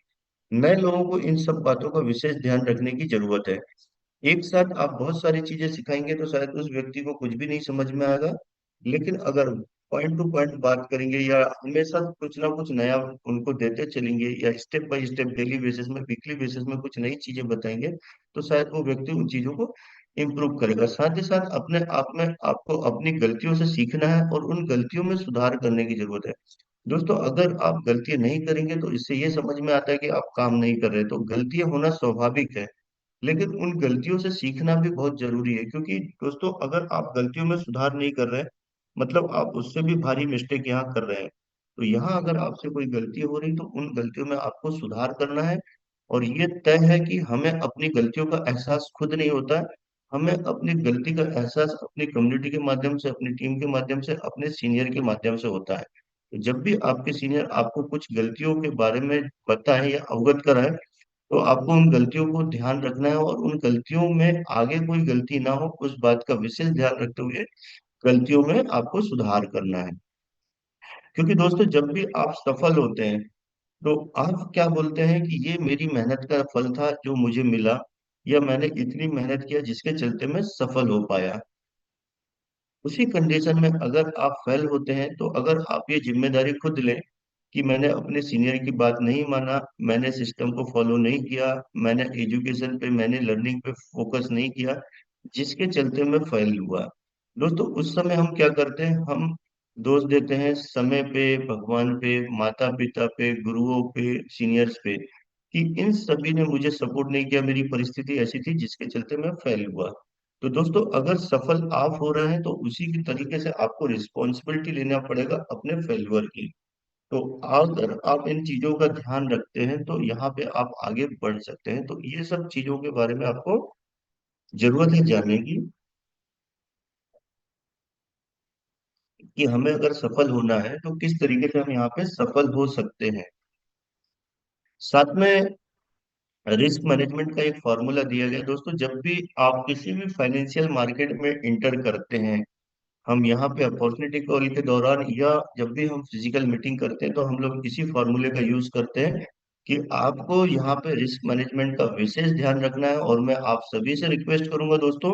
नए लोगों को इन सब बातों का विशेष ध्यान रखने की जरूरत है। एक साथ आप बहुत सारी चीजें सिखाएंगे तो शायद उस व्यक्ति को कुछ भी नहीं समझ में आएगा। लेकिन अगर पॉइंट टू पॉइंट बात करेंगे या हमेशा कुछ ना कुछ नया उनको देते चलेंगे या step by step daily basis में वीकली बेसिस में कुछ नई चीजें बताएंगे तो शायद वो व्यक्ति उन चीजों को इम्प्रूव करेगा। साथ ही साथ अपने आप में आपको अपनी गलतियों से सीखना है और उन गलतियों में सुधार करने की जरूरत है। दोस्तों, अगर आप गलतियां नहीं करेंगे तो इससे ये समझ में आता है कि आप काम नहीं कर रहे। तो गलतियां होना स्वाभाविक है, लेकिन उन गलतियों से सीखना भी बहुत जरूरी है। क्योंकि दोस्तों, अगर आप गलतियों में सुधार नहीं कर रहे हैं, मतलब आप उससे भी भारी मिस्टेक यहाँ कर रहे हैं। तो यहाँ अगर आपसे कोई गलती हो रही तो उन गलतियों में आपको सुधार करना है। और ये तय है कि हमें अपनी गलतियों का एहसास खुद नहीं होता है, हमें अपनी गलती का एहसास अपनी कम्युनिटी के माध्यम से, अपनी टीम के माध्यम से, अपने सीनियर के माध्यम से होता है। तो जब भी आपके सीनियर आपको कुछ गलतियों के बारे में बताएं या अवगत कराएं, तो आपको उन गलतियों को ध्यान रखना है और उन गलतियों में आगे कोई गलती ना हो उस बात का विशेष ध्यान रखते हुए गलतियों में आपको सुधार करना है। क्योंकि दोस्तों, जब भी आप सफल होते हैं तो आप क्या बोलते हैं कि ये मेरी मेहनत का फल था जो मुझे मिला, या मैंने इतनी मेहनत किया जिसके चलते मैं सफल हो पाया। उसी कंडीशन में अगर आप फेल होते हैं तो अगर आप ये जिम्मेदारी खुद लें कि मैंने अपने सीनियर की बात नहीं माना, मैंने सिस्टम को फॉलो नहीं किया, मैंने एजुकेशन पे, मैंने लर्निंग पे फोकस नहीं किया, जिसके चलते मैं फेल हुआ। दोस्तों, उस समय हम क्या करते हैं, हम दोष देते हैं समय पे, भगवान पे, माता पिता पे, गुरुओं पे, सीनियर्स पे, कि इन सभी ने मुझे सपोर्ट नहीं किया, मेरी परिस्थिति ऐसी थी जिसके चलते मैं फेल हुआ। तो दोस्तों, अगर सफल आप हो रहे हैं तो उसी की तरीके से आपको रिस्पॉन्सिबिलिटी लेना पड़ेगा अपने फेल्यूर की। तो अगर आप इन चीजों का ध्यान रखते हैं तो यहाँ पे आप आगे बढ़ सकते हैं। तो ये सब चीजों के बारे में आपको जरूरत है जानने की, कि हमें अगर सफल होना है तो किस तरीके से हम यहाँ पे सफल हो सकते हैं। साथ में रिस्क मैनेजमेंट का एक फॉर्मूला दिया गया है। दोस्तों, जब भी आप किसी भी फाइनेंशियल मार्केट में इंटर करते हैं, हम यहाँ पे अपॉर्चुनिटी कॉल के दौरान या जब भी हम फिजिकल मीटिंग करते हैं तो हम लोग इसी फॉर्मूले का यूज करते हैं कि आपको यहाँ पे रिस्क मैनेजमेंट का विशेष ध्यान रखना है। और मैं आप सभी से रिक्वेस्ट करूंगा दोस्तों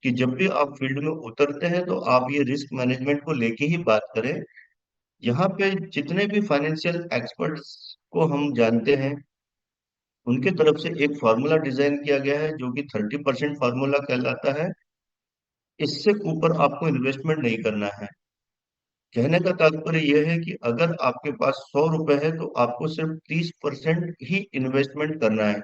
कि जब भी आप फील्ड में उतरते हैं तो आप ये रिस्क मैनेजमेंट को लेके ही बात करें। यहाँ पे जितने भी फाइनेंशियल एक्सपर्ट्स को हम जानते हैं, उनके तरफ से एक फार्मूला डिजाइन किया गया है जो कि 30% फार्मूला कहलाता है। इससे ऊपर आपको इन्वेस्टमेंट नहीं करना है। कहने का तात्पर्य यह है कि अगर आपके पास 100 रुपए है तो आपको सिर्फ 30% ही इन्वेस्टमेंट करना है।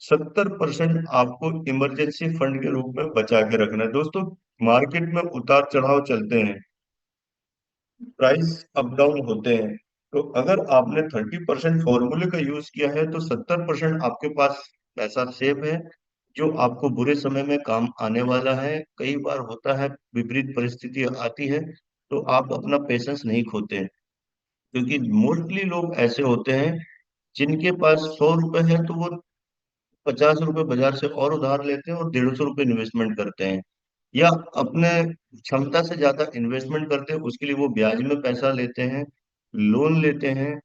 70% आपको इमरजेंसी फंड के रूप में बचा के रखना है। दोस्तों, मार्केट में उतार चढ़ाव चलते हैं, प्राइस अप डाउन होते हैं। तो अगर आपने 30% फॉर्मूले का यूज किया है तो 70% आपके पास पैसा सेव है, जो आपको बुरे समय में काम आने वाला है। कई बार होता है, विपरीत परिस्थिति आती है तो आप अपना पेशेंस नहीं खोते हैं। क्योंकि मोस्टली लोग ऐसे होते हैं जिनके पास 100 रुपए है तो वो 50 रुपए बाजार से और उधार लेते हैं और 150 रुपए इन्वेस्टमेंट करते हैं, या अपने क्षमता से ज्यादा इन्वेस्टमेंट करते हैं। उसके लिए वो ब्याज में पैसा लेते हैं, लोन लेते हैं।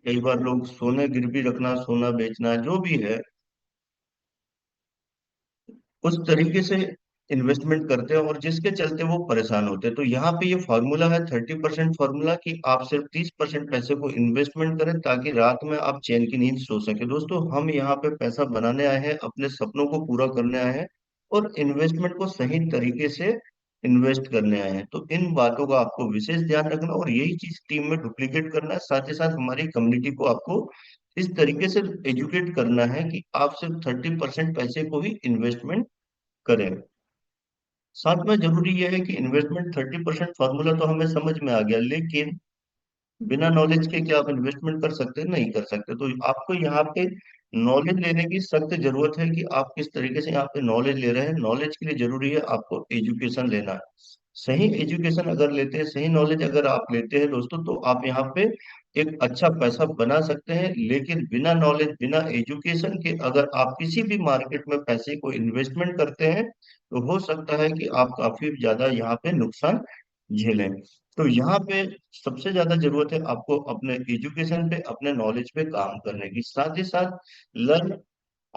कई बार लोग सोने गिरवी रखना, सोना बेचना, जो भी है उस तरीके से इन्वेस्टमेंट करते हैं और जिसके चलते वो परेशान होते हैं। तो यहाँ पे ये फॉर्मूला है 30% फॉर्मूला, कि आप सिर्फ 30% पैसे को इन्वेस्टमेंट करें ताकि रात में आप चैन की नींद सो सके। दोस्तों, हम यहाँ पे पैसा बनाने आए हैं, अपने सपनों को पूरा करने आए हैं और इन्वेस्टमेंट को सही तरीके से इन्वेस्ट करने आए हैं। तो इन बातों का आपको विशेष ध्यान रखना और यही चीज टीम में डुप्लीकेट करना है। साथ ही साथ हमारी कम्युनिटी को आपको इस तरीके से एजुकेट करना है कि आप सिर्फ 30% पैसे को ही इन्वेस्टमेंट करें। साथ में जरूरी यह है कि इन्वेस्टमेंट 30% फॉर्मूला तो हमें समझ में आ गया, लेकिन बिना नॉलेज के क्या आप इन्वेस्टमेंट कर सकते हैं? नहीं कर सकते। तो आपको यहाँ पे नॉलेज लेने की सख्त जरूरत है कि आप किस तरीके से यहाँ पे नॉलेज ले रहे हैं। नॉलेज के लिए जरूरी है आपको एजुकेशन लेना। सही एजुकेशन अगर लेते हैं, सही नॉलेज अगर आप लेते हैं दोस्तों, तो आप यहाँ पे एक अच्छा पैसा बना सकते हैं। लेकिन बिना नॉलेज, बिना एजुकेशन के अगर आप किसी भी मार्केट में पैसे को इन्वेस्टमेंट करते हैं तो हो सकता है कि आप काफी ज्यादा यहाँ पे नुकसान झेलें। तो यहाँ पे सबसे ज्यादा जरूरत है आपको अपने एजुकेशन पे, अपने नॉलेज पे काम करने की। साथ ही साथ learn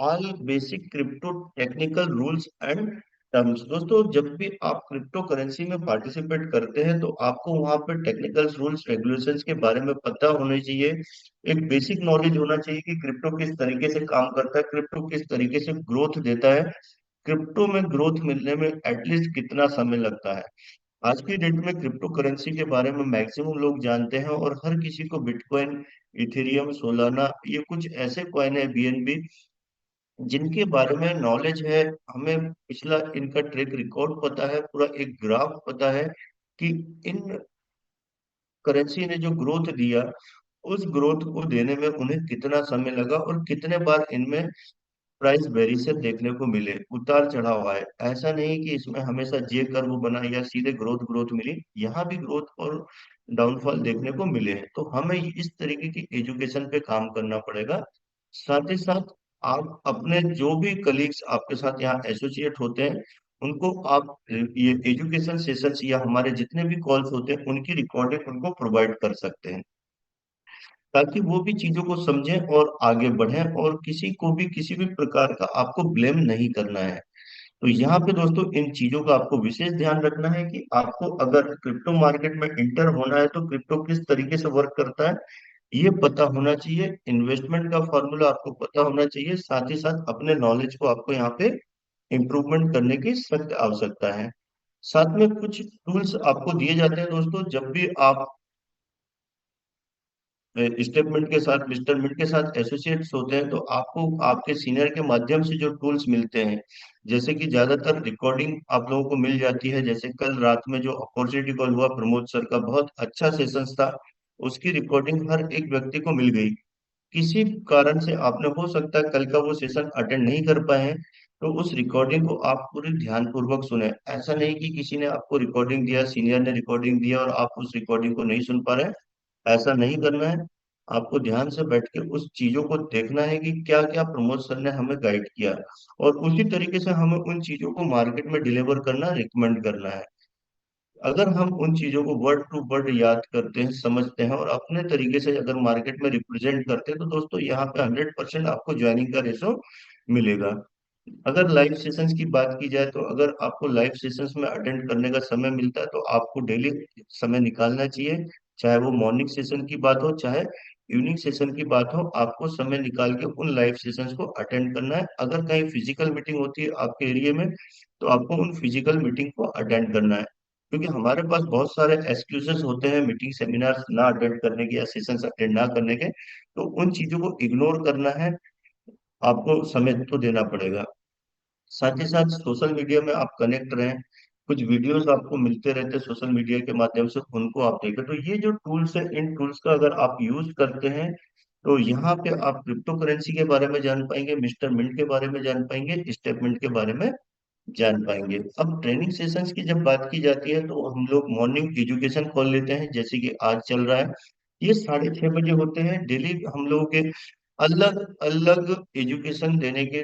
all basic crypto technical rules and terms. दोस्तों, जब भी आप क्रिप्टो करेंसी में पार्टिसिपेट करते हैं तो आपको वहां पर टेक्निकल रूल्स रेगुलेशंस के बारे में पता होने चाहिए। एक बेसिक नॉलेज होना चाहिए कि क्रिप्टो किस तरीके से काम करता है, क्रिप्टो किस तरीके से ग्रोथ देता है, क्रिप्टो में ग्रोथ मिलने में एटलीस्ट कितना समय लगता है। आज की डेट में क्रिप्टो करेंसी के बारे में मैक्सिमम लोग जानते हैं, और हर किसी को बिटकॉइन, इथेरियम, सोलाना, ये कुछ ऐसे कॉइन है बीएनबी जिनके बारे में नॉलेज है। हमें पिछला इनका ट्रैक रिकॉर्ड पता है, पूरा एक ग्राफ पता है कि इन करेंसी ने जो ग्रोथ दिया, उस ग्रोथ को देने में उन्हें कितना समय लगा और कितने बार इनमें प्राइस वेरिएशन देखने को मिले, उतार चढ़ाव आए। ऐसा नहीं कि इसमें हमेशा जे कर्व बना या सीधे ग्रोथ ग्रोथ मिली, यहाँ भी ग्रोथ और डाउनफॉल देखने को मिले हैं। तो हमें इस तरीके की एजुकेशन पे काम करना पड़ेगा। साथ ही साथ आप अपने जो भी कलीग्स आपके साथ यहाँ एसोसिएट होते हैं, उनको आप ये एजुकेशन सेशंस या हमारे जितने भी कॉल्स होते हैं उनकी रिकॉर्डिंग उनको प्रोवाइड कर सकते हैं, ताकि वो भी चीजों को समझें और आगे बढ़ें, और किसी को भी किसी भी प्रकार का आपको ब्लेम नहीं करना है। तो यहाँ पे दोस्तों इन चीजों का आपको विशेष ध्यान रखना है कि आपको अगर क्रिप्टो मार्केट में इंटर होना है तो क्रिप्टो किस तरीके से वर्क करता है ये पता होना चाहिए, इन्वेस्टमेंट का फॉर्मूला आपको पता होना चाहिए, साथ ही साथ अपने नॉलेज को आपको यहाँ पे इम्प्रूवमेंट करने की सख्त आवश्यकता है। साथ में कुछ टूल्स आपको दिए जाते हैं दोस्तों, जब भी आप स्टेटमेंट के साथ, मिस्टर मिंट के साथ एसोसिएट्स होते हैं, तो आपको आपके सीनियर के माध्यम से जो टूल्स मिलते हैं, जैसे कि ज्यादातर रिकॉर्डिंग आप लोगों को मिल जाती है। जैसे कल रात में जो अपॉर्चुनिटी कॉल हुआ प्रमोद सर का, बहुत अच्छा सेशन था, उसकी रिकॉर्डिंग हर एक व्यक्ति को मिल गई। किसी कारण से आपने हो सकता है कल का वो सेशन अटेंड नहीं कर पाए हैं, तो उस रिकॉर्डिंग को आप पूरी ध्यान पूर्वक सुने। ऐसा नहीं कि किसी ने आपको रिकॉर्डिंग दिया, सीनियर ने रिकॉर्डिंग दिया और आप उस रिकॉर्डिंग को नहीं सुन पा रहे हैं, ऐसा नहीं करना है। आपको ध्यान से बैठ के उस चीजों को देखना है कि क्या क्या प्रमोद सर ने हमें गाइड किया, और उसी तरीके से हमें उन चीजों को मार्केट में डिलीवर करना, रिकमेंड करना है। अगर हम उन चीजों को वर्ड टू वर्ड याद करते हैं, समझते हैं और अपने तरीके से अगर मार्केट में रिप्रेजेंट करते हैं, तो दोस्तों यहाँ पे 100% आपको ज्वाइनिंग का रेशो मिलेगा। अगर लाइव सेशंस की बात की जाए, तो अगर आपको लाइव सेशंस में अटेंड करने का समय मिलता है तो आपको डेली समय निकालना चाहिए। चाहे वो मॉर्निंग सेशन की बात हो, चाहे इवनिंग सेशन की बात हो, आपको समय निकाल के उन लाइव सेशंस को अटेंड करना है। अगर कहीं फिजिकल मीटिंग होती है आपके एरिया में, तो आपको उन फिजिकल मीटिंग को अटेंड करना है। क्योंकि हमारे पास बहुत सारे एक्सक्यूजेस होते हैं मीटिंग सेमिनार ना अटेंड करने के या सेशंस अटेंड ना करने के, तो उन चीजों को इग्नोर करना है, आपको समय तो देना पड़ेगा। साथ ही साथ सोशल मीडिया में आप कनेक्ट रहें, कुछ वीडियोस आपको मिलते रहते हैं सोशल मीडिया के माध्यम से, उनको आप देखें। तो ये जो टूल्स है, इन टूल्स का अगर आप यूज करते हैं, तो यहाँ पे आप क्रिप्टो करेंसी के बारे में जान पाएंगे, मिस्टर मिंट के बारे में जान पाएंगे, स्टेटमेंट के बारे में जान पाएंगे। अब ट्रेनिंग सेशंस की जब बात की जाती है, तो हम लोग मॉर्निंग एजुकेशन कॉल लेते हैं, जैसे कि आज चल रहा है। ये 6:30 बजे होते हैं डेली। हम लोगों के अलग अलग एजुकेशन देने के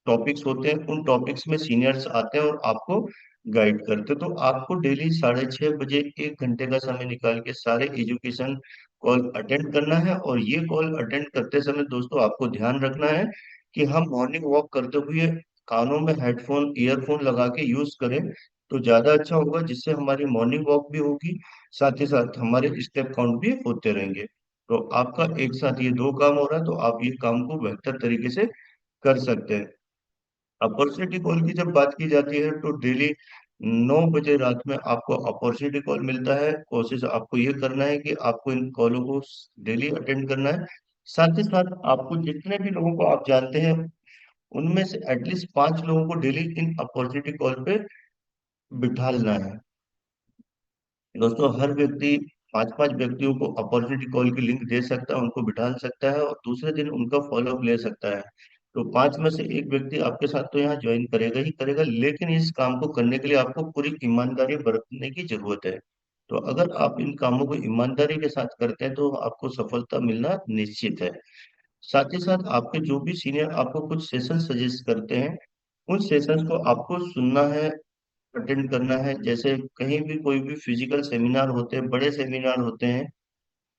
टॉपिक्स होते हैं, उन टॉपिक्स में सीनियर्स आते हैं और आपको गाइड करते हैं। तो आपको डेली 6:30 बजे 1 घंटे का समय निकाल के सारे एजुकेशन कॉल अटेंड करना है। और ये कॉल अटेंड करते समय दोस्तों आपको ध्यान रखना है कि हम मॉर्निंग वॉक करते हुए कानों में हेडफोन, ईयरफोन लगा के यूज करें, तो ज्यादा अच्छा होगा, जिससे हमारी मॉर्निंग वॉक भी होगी, साथ ही साथ हमारे स्टेप काउंट भी होते रहेंगे। तो आपका एक साथ ये दो काम हो रहा है, तो आप ये काम को बेहतर तरीके से कर सकते हैं। अपॉर्चुनिटी कॉल की जब बात की जाती है, तो डेली 9 बजे रात में आपको अपॉर्चुनिटी कॉल मिलता है। कोशिश आपको ये करना है कि आपको इन कॉलों को डेली अटेंड करना है। साथ ही साथ आपको जितने भी लोगों को आप जानते हैं, उनमें से एटलीस्ट 5 लोगों को डेली इन अपॉर्चुनिटी कॉल पे बिठालना है। दोस्तों, हर व्यक्ति 5-5 व्यक्तियों को अपॉर्चुनिटी कॉल की लिंक दे सकता है, उनको बिठा सकता है और दूसरे दिन उनका फॉलोअप ले सकता है। तो 5 में से एक व्यक्ति आपके साथ तो यहाँ ज्वाइन करेगा ही करेगा, लेकिन इस काम को करने के लिए आपको पूरी ईमानदारी बरतने की जरूरत है। तो अगर आप इन कामों को ईमानदारी के साथ करते हैं, तो आपको सफलता मिलना निश्चित है। साथ ही साथ आपके जो भी सीनियर आपको कुछ सेशन सजेस्ट करते हैं, उन सेशंस को आपको सुनना है, अटेंड करना है। जैसे कहीं भी कोई भी फिजिकल सेमिनार होते हैं, बड़े सेमिनार होते हैं,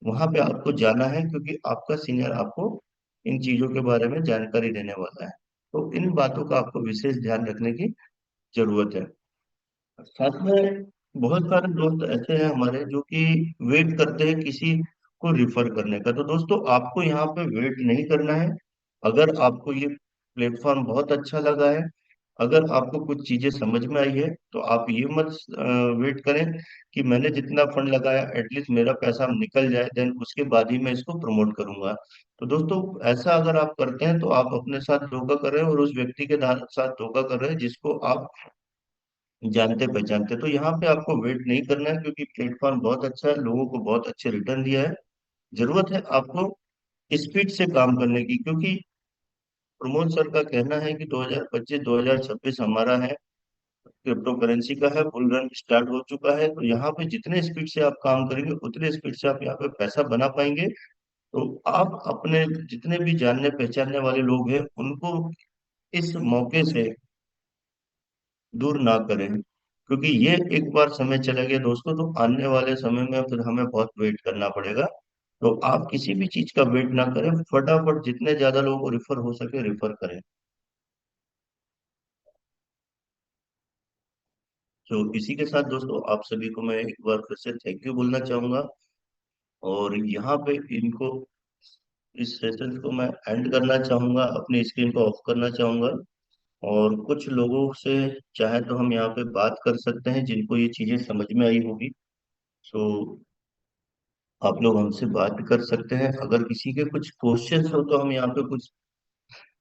वहां पे आपको जाना है, क्योंकि आपका सीनियर आपको इन चीजों के बारे में जानकारी देने वाला है। तो इन बातों का आपको विशेष ध्यान रखने की जरूरत है। साथ में बहुत सारे दोस्त ऐसे हैं हमारे जो कि वेट करते हैं किसी को रिफर करने का। तो दोस्तों, आपको यहाँ पे वेट नहीं करना है। अगर आपको ये प्लेटफॉर्म बहुत अच्छा लगा है, अगर आपको कुछ चीजें समझ में आई है, तो आप ये मत वेट करें कि मैंने जितना फंड लगाया एटलीस्ट मेरा पैसा निकल जाए, देन उसके बाद ही मैं इसको प्रमोट करूंगा। तो दोस्तों, ऐसा अगर आप करते हैं तो आप अपने साथ धोखा कर रहे हैं और उस व्यक्ति के साथ धोखा कर रहे हैं जिसको आप जानते पहचानते। तो यहाँ पे आपको वेट नहीं करना है, क्योंकि प्लेटफॉर्म बहुत अच्छा है, लोगों को बहुत अच्छे रिटर्न दिया है। जरूरत है आपको स्पीड से काम करने की, क्योंकि प्रमोद सर का कहना है कि 2025-2026 हमारा है, क्रिप्टो करेंसी का है, बुल रन स्टार्ट हो चुका है। तो यहाँ पे जितने स्पीड से आप काम करेंगे उतने स्पीड से आप यहाँ पे पैसा बना पाएंगे। तो आप अपने जितने भी जानने पहचानने वाले लोग हैं उनको इस मौके से दूर ना करें, क्योंकि ये एक बार समय चला गया दोस्तों, तो आने वाले समय में फिर हमें बहुत वेट करना पड़ेगा। तो आप किसी भी चीज का वेट ना करें, फटाफट जितने ज्यादा लोगों को रिफर हो सके रिफर करें। तो इसी के साथ दोस्तों, आप सभी को मैं एक बार फिर से थैंक यू बोलना चाहूंगा, और यहाँ पे इनको इस सेशन को मैं एंड करना चाहूंगा, अपनी स्क्रीन को ऑफ करना चाहूंगा। और कुछ लोगों से चाहे तो हम यहाँ पे बात कर सकते हैं जिनको ये चीजें समझ में आई होगी। सो आप लोग हमसे बात कर सकते हैं, अगर किसी के कुछ क्वेश्चंस हो तो हम यहाँ पे कुछ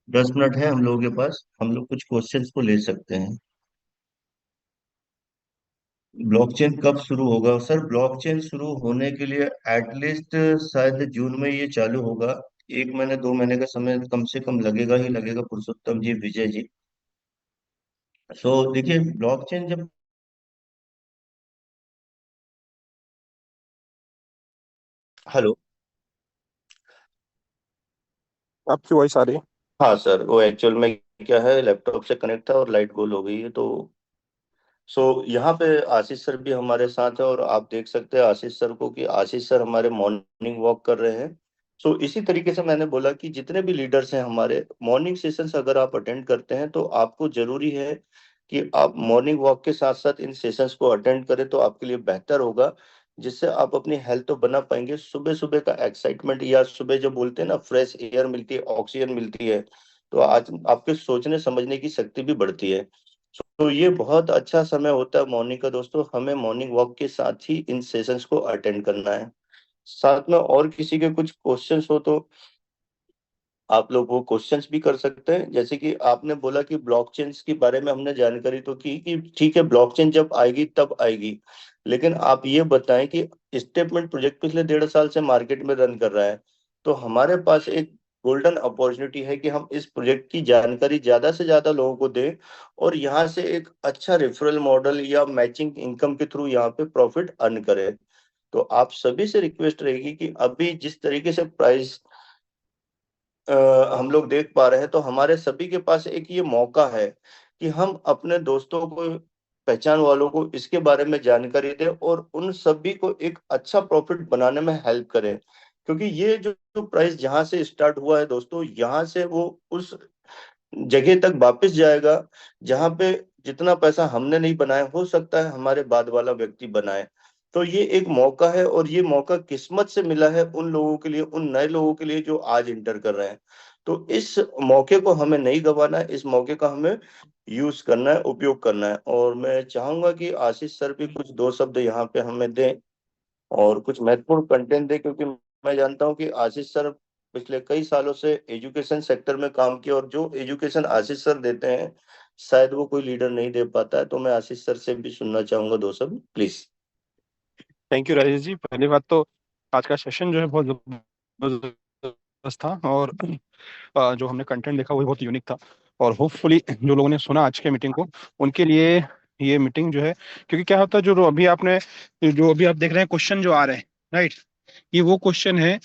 10 मिनट है हम लोगों के पास, हम लोग कुछ क्वेश्चंस को ले सकते हैं। ब्लॉकचेन कब शुरू होगा सर? ब्लॉकचेन शुरू होने के लिए एटलीस्ट शायद जून में ये चालू होगा। 1 महीने 2 महीने का समय कम से कम लगेगा ही लगेगा, पुरुषोत्तम जी, विजय जी। सो देखिए, ब्लॉकचेन जब, हेलो। आपकी वॉइस आ रही है। हाँ सर, वो एक्चुअल में क्या है, लैपटॉप से कनेक्ट था और लाइट गोल हो गई है। तो यहाँ पे आशीष सर भी हमारे साथ है, और आप देख सकते हैं आशीष सर को कि आशीष सर हमारे मॉर्निंग वॉक कर रहे हैं। इसी तरीके से मैंने बोला कि जितने भी लीडर्स हैं हमारे, मॉर्निंग सेशंस अगर आप अटेंड करते हैं तो आपको जरूरी है कि आप मॉर्निंग वॉक के साथ साथ इन सेशंस को अटेंड करें, तो आपके लिए बेहतर होगा। जिससे आप अपनी हेल्थ तो बना पाएंगे, सुबह सुबह का एक्साइटमेंट, या सुबह जो बोलते हैं ना, फ्रेश एयर मिलती है, ऑक्सीजन मिलती है, तो आज आपके सोचने समझने की शक्ति भी बढ़ती है। तो ये बहुत अच्छा समय होता है मॉर्निंग का दोस्तों, हमें मॉर्निंग वॉक के साथ ही इन सेशंस को अटेंड करना है। साथ में और किसी के कुछ क्वेश्चंस हो तो आप लोग वो क्वेश्चंस भी कर सकते हैं। जैसे कि आपने बोला कि ब्लॉकचेन के बारे में हमने जानकारी तो की कि ठीक है, ब्लॉकचेन जब आएगी तब आएगी, लेकिन आप ये बताएं कि स्टेटमेंट प्रोजेक्ट पिछले 1.5 साल से मार्केट में रन कर रहा है, तो हमारे पास एक गोल्डन अपॉर्चुनिटी है कि हम इस प्रोजेक्ट की जानकारी ज्यादा से ज्यादा लोगों को दें, और यहाँ से एक अच्छा रेफरल मॉडल या मैचिंग इनकम के थ्रू यहाँ पे प्रॉफिट अर्न करें। तो आप सभी से रिक्वेस्ट रहेगी कि अभी जिस तरीके से प्राइस हम लोग देख पा रहे हैं, तो हमारे सभी के पास एक ये मौका है कि हम अपने दोस्तों को, पहचान वालों को इसके बारे में जानकारी दें और उन सभी को एक अच्छा प्रॉफिट बनाने में हेल्प करें। क्योंकि ये जो प्राइस जहां से स्टार्ट हुआ है दोस्तों, यहाँ से वो उस जगह तक वापस जाएगा जहां पे जितना पैसा हमने नहीं बनाया, हो सकता है हमारे बाद वाला व्यक्ति बनाए। तो ये एक मौका है, और ये मौका किस्मत से मिला है उन लोगों के लिए, उन नए लोगों के लिए जो आज इंटर कर रहे हैं। तो इस मौके को हमें नहीं गंवाना है, इस मौके का हमें यूज करना है, उपयोग करना है। और मैं चाहूंगा कि आशीष सर भी कुछ दो शब्द यहाँ पे हमें दें और कुछ महत्वपूर्ण कंटेंट दे, क्योंकि मैं जानता हूं कि आशीष सर पिछले कई सालों से एजुकेशन सेक्टर में काम किया, और जो एजुकेशन आशीष सर देते हैं शायद वो कोई लीडर नहीं दे पाता है। तो मैं आशीष सर से भी सुनना चाहूंगा दो शब्द, please. Thank you Rajesh ji. पहली बात तो आज का सेशन जो है बहुत जबरदस्त था, और जो हमने कंटेंट देखा वो भी बहुत यूनिक था। और होपफुली जो लोगों ने सुना आज के मीटिंग को, उनके लिए ये मीटिंग जो है, क्योंकि क्या होता है, जो अभी आप देख रहे हैं क्वेश्चन जो आ रहे हैं, राइट, ये वो क्वेश्चन है